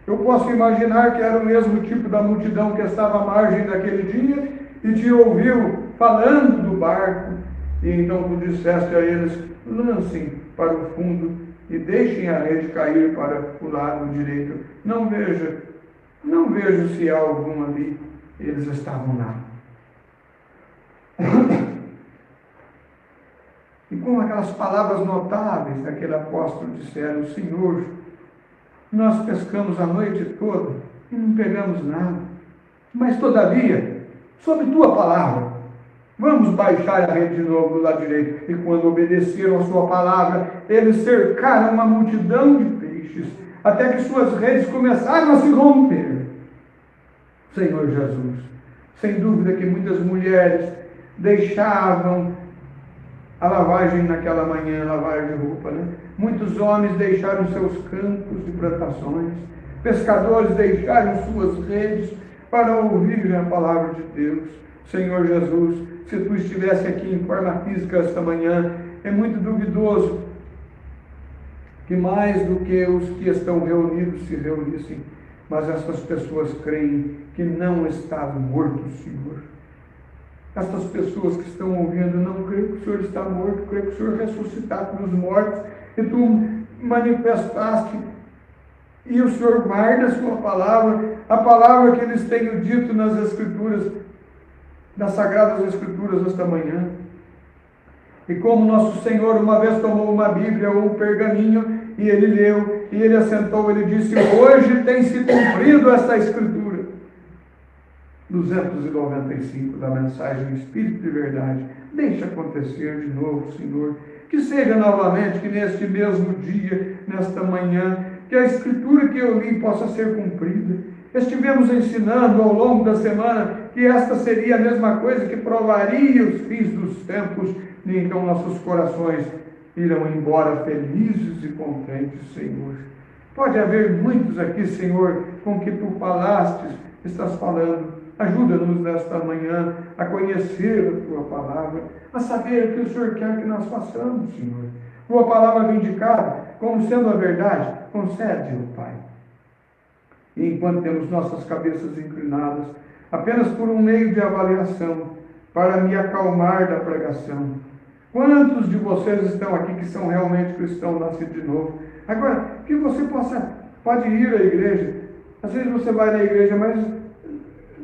Eu posso imaginar que era o mesmo tipo da multidão que estava à margem daquele dia e te ouviu falando do barco. E então tu disseste a eles, lancem para o fundo e deixem a rede cair para o lado direito. Não vejo se há algum ali. Eles estavam lá. E com aquelas palavras notáveis daquele apóstolo disseram, Senhor, nós pescamos a noite toda e não pegamos nada. Mas todavia, sob tua palavra, vamos baixar a rede de novo do lado direito. E quando obedeceram a sua palavra, eles cercaram uma multidão de peixes, até que suas redes começaram a se romper. Senhor Jesus, sem dúvida que muitas mulheres deixavam a lavagem naquela manhã, lavagem de roupa, né? Muitos homens deixaram seus campos de plantações, pescadores deixaram suas redes para ouvir a palavra de Deus. Senhor Jesus, se tu estivesse aqui em forma física esta manhã, é muito duvidoso que mais do que os que estão reunidos se reunissem, mas essas pessoas creem que não estavam mortos, Senhor. Estas pessoas que estão ouvindo não creem que o Senhor está morto, creem que o Senhor ressuscitaste dos mortos, e tu manifestaste, e o Senhor guarda a sua palavra, a palavra que eles têm dito nas Escrituras, das Sagradas Escrituras esta manhã. E como nosso Senhor uma vez tomou uma Bíblia ou um pergaminho, e ele leu, e ele assentou, ele disse, hoje tem se cumprido esta Escritura. 295 da mensagem Espírito de Verdade. Deixa acontecer de novo, Senhor. Que seja novamente, que neste mesmo dia, nesta manhã, que a Escritura que eu li possa ser cumprida. Estivemos ensinando ao longo da semana que esta seria a mesma coisa que provaria os fins dos tempos, e então nossos corações irão embora felizes e contentes, Senhor. Pode haver muitos aqui, Senhor, com que tu falastes, estás falando. Ajuda-nos nesta manhã a conhecer a tua palavra, a saber o que o Senhor quer que nós façamos, Senhor. Tua palavra vindicada como sendo a verdade, concede-o, Pai. E enquanto temos nossas cabeças inclinadas, apenas por um meio de avaliação, para me acalmar da pregação. Quantos de vocês estão aqui que são realmente cristãos nascidos de novo? Agora, que você pode ir à igreja. Às vezes você vai na igreja, mas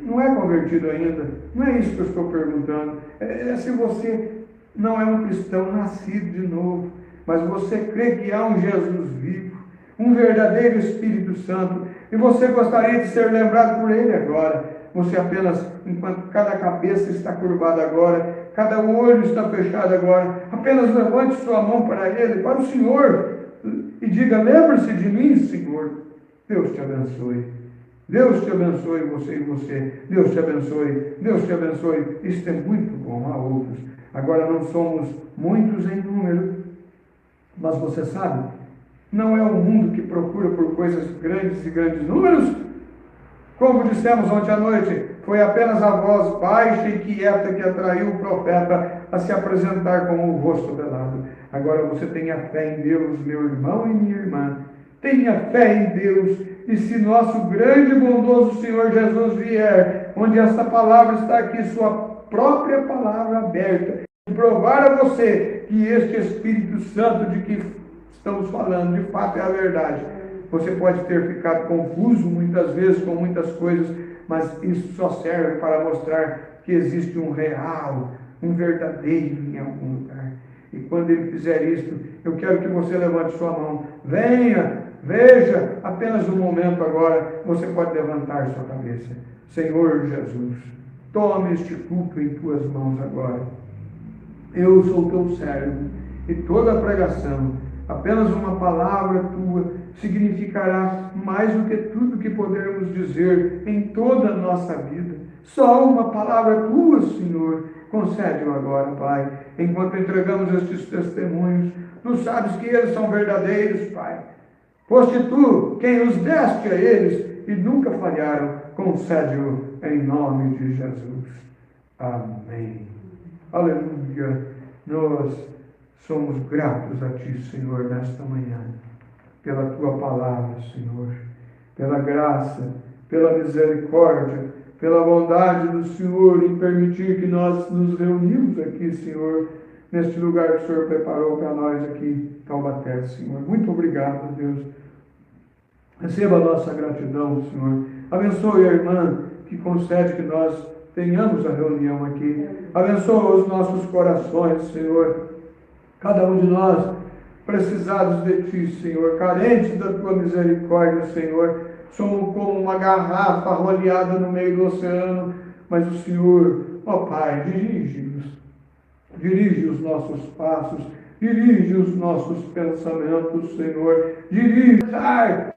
não é convertido ainda. Não é isso que eu estou perguntando. É se você não é um cristão nascido de novo, mas você crê que há um Jesus vivo, um verdadeiro Espírito Santo, e você gostaria de ser lembrado por Ele agora. Você apenas, enquanto cada cabeça está curvada agora, cada olho está fechado agora, apenas levante sua mão para Ele, para o Senhor, e diga: lembre-se de mim, Senhor. Deus te abençoe. Deus te abençoe, você e você. Deus te abençoe. Deus te abençoe. Isso é muito bom a outros. Agora não somos muitos em número, mas você sabe, não é o mundo que procura por coisas grandes e grandes números. Como dissemos ontem à noite, foi apenas a voz baixa e quieta que atraiu o profeta a se apresentar com o rosto velado. Agora você tenha fé em Deus, meu irmão e minha irmã. Tenha fé em Deus, e se nosso grande e bondoso Senhor Jesus vier, onde esta palavra está aqui, sua própria palavra aberta, e provar a você que este Espírito Santo de que estamos falando, de fato é a verdade. Você pode ter ficado confuso muitas vezes com muitas coisas, mas isso só serve para mostrar que existe um real, um verdadeiro em algum lugar. E quando Ele fizer isto, eu quero que você levante sua mão. Venha, veja, apenas um momento agora, você pode levantar sua cabeça. Senhor Jesus, tome este culto em tuas mãos agora. Eu sou teu servo, e toda a pregação, apenas uma palavra tua, significará mais do que tudo que podermos dizer em toda a nossa vida. Só uma palavra tua, Senhor, concede-o agora, Pai. Enquanto entregamos estes testemunhos, tu sabes que eles são verdadeiros, Pai. Foste tu quem os deste a eles e nunca falharam. Concede-o em nome de Jesus. Amém. Aleluia. Nós somos gratos a Ti, Senhor, nesta manhã, pela Tua palavra, Senhor, pela graça, pela misericórdia, pela bondade do Senhor em permitir que nós nos reunimos aqui, Senhor, neste lugar que o Senhor preparou para nós aqui em Taubaté, Senhor. Muito obrigado, Deus. Receba a nossa gratidão, Senhor. Abençoe a irmã que concede que nós tenhamos a reunião aqui. Abençoa os nossos corações, Senhor. Cada um de nós precisados de Ti, Senhor, carentes da Tua misericórdia, Senhor. Somos como uma garrafa arroleada no meio do oceano, mas o Senhor, ó Pai, dirige os nossos passos, dirige os nossos pensamentos, Senhor, dirige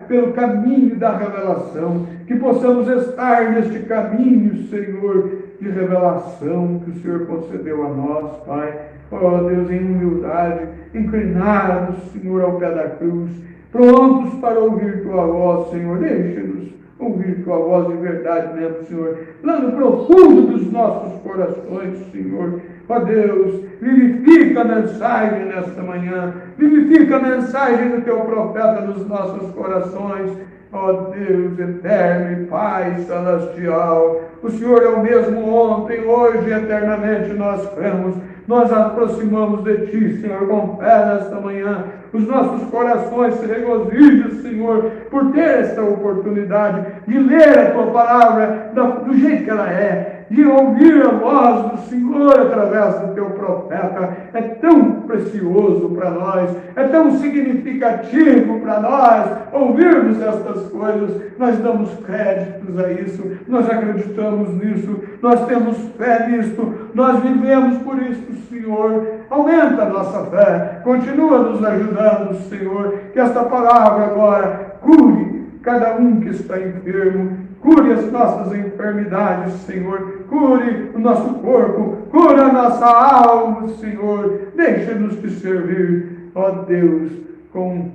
pelo caminho da revelação, que possamos estar neste caminho, Senhor, de revelação que o Senhor concedeu a nós, Pai. Ó Deus, em humildade, inclinados, Senhor, ao pé da cruz, prontos para ouvir Tua voz, Senhor. Deixa-nos ouvir Tua voz de verdade mesmo, Senhor, lá no profundo dos nossos corações, Senhor. Ó Deus, vivifica a mensagem nesta manhã, vivifica a mensagem do Teu profeta nos nossos corações. Ó Deus eterno e Pai celestial, o Senhor é o mesmo ontem, hoje e eternamente nós cremos. Nós aproximamos de Ti, Senhor, com fé nesta manhã. Os nossos corações se regozijam, Senhor, por ter esta oportunidade de ler a Tua palavra do jeito que ela é, de ouvir a voz do Senhor através do Teu profeta. É tão precioso para nós, é tão significativo para nós ouvirmos estas coisas. Nós damos créditos a isso, nós acreditamos nisso, nós temos fé nisto, nós vivemos por isso, Senhor. Aumenta a nossa fé, continua nos ajudando, Senhor, que esta palavra agora cure cada um que está enfermo, cure as nossas enfermidades, Senhor, cure o nosso corpo, cure a nossa alma, Senhor. Deixa-nos te servir, ó Deus, com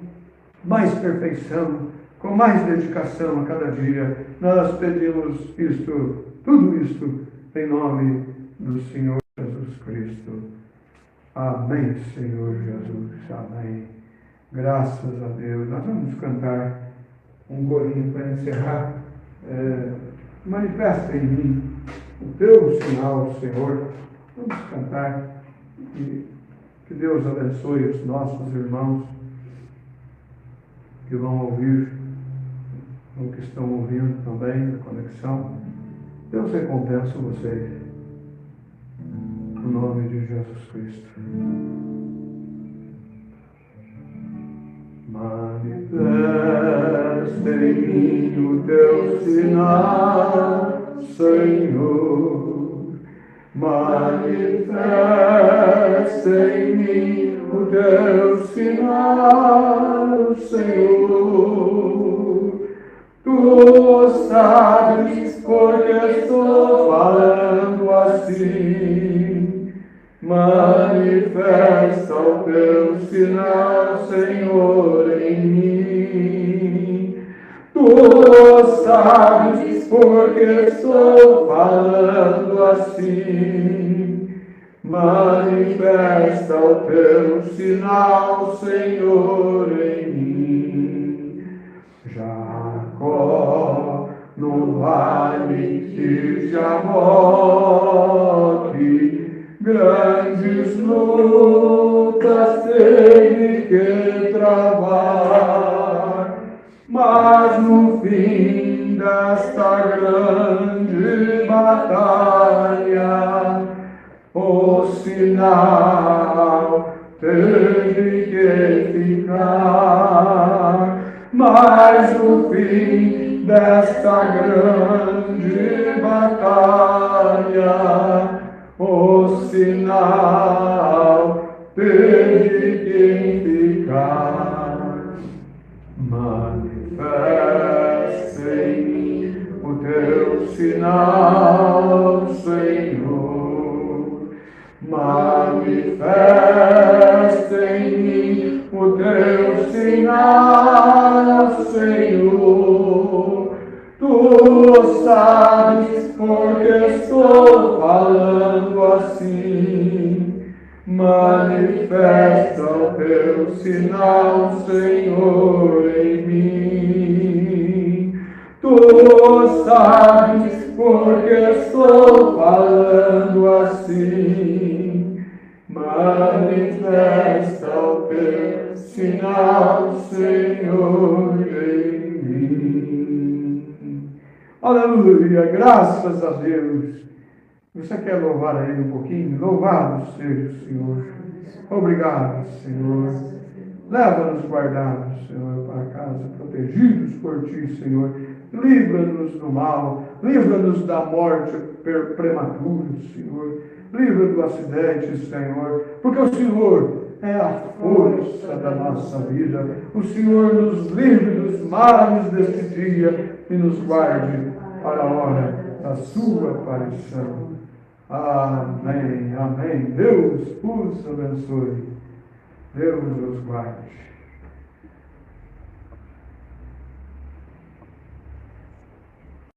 mais perfeição, com mais dedicação a cada dia. Nós pedimos isto, tudo isto, em nome do Senhor Jesus Cristo. Amém, Senhor Jesus. Amém. Graças a Deus. Nós vamos cantar um corinho para encerrar. Manifesta em mim o teu sinal, Senhor. Vamos cantar. E que Deus abençoe os nossos irmãos que vão ouvir, ou que estão ouvindo também na conexão. Deus recompensa vocês. No nome de Jesus Cristo. Manifesta em mim o teu sinal, Senhor. Manifesta em mim o teu sinal, Senhor. Tu sabes porque estou falando assim. Manifesta o teu sinal, Senhor, em mim. Tu sabes porque estou falando assim. Manifesta o teu sinal, Senhor, em mim. Jacó, no vale de Jaboque, grandes lutas teve que travar, mas no fim desta grande batalha, o sinal teve que ficar, mas no fim desta grande batalha, o sinal teve que ficar. Manifesta em mim o teu sinal, Senhor. Manifesta em mim o teu sinal, Senhor. Tu sabes porque estou falando assim. Manifesta o teu sinal, Senhor, em mim. Tu sabes porque estou falando assim. Manifesta o teu sinal, Senhor, em mim. Aleluia, graças a Deus. Você quer louvar a Ele um pouquinho? Louvado seja o Senhor. Obrigado, Senhor. Leva-nos guardados, Senhor, para casa, protegidos por Ti, Senhor. Livra-nos do mal, livra-nos da morte prematura, Senhor. Livra do acidente, Senhor, porque o Senhor é a força da nossa vida. O Senhor nos livre dos males deste dia e nos guarde para a hora da sua aparição. Amém, amém. Deus os abençoe. Deus os guarde.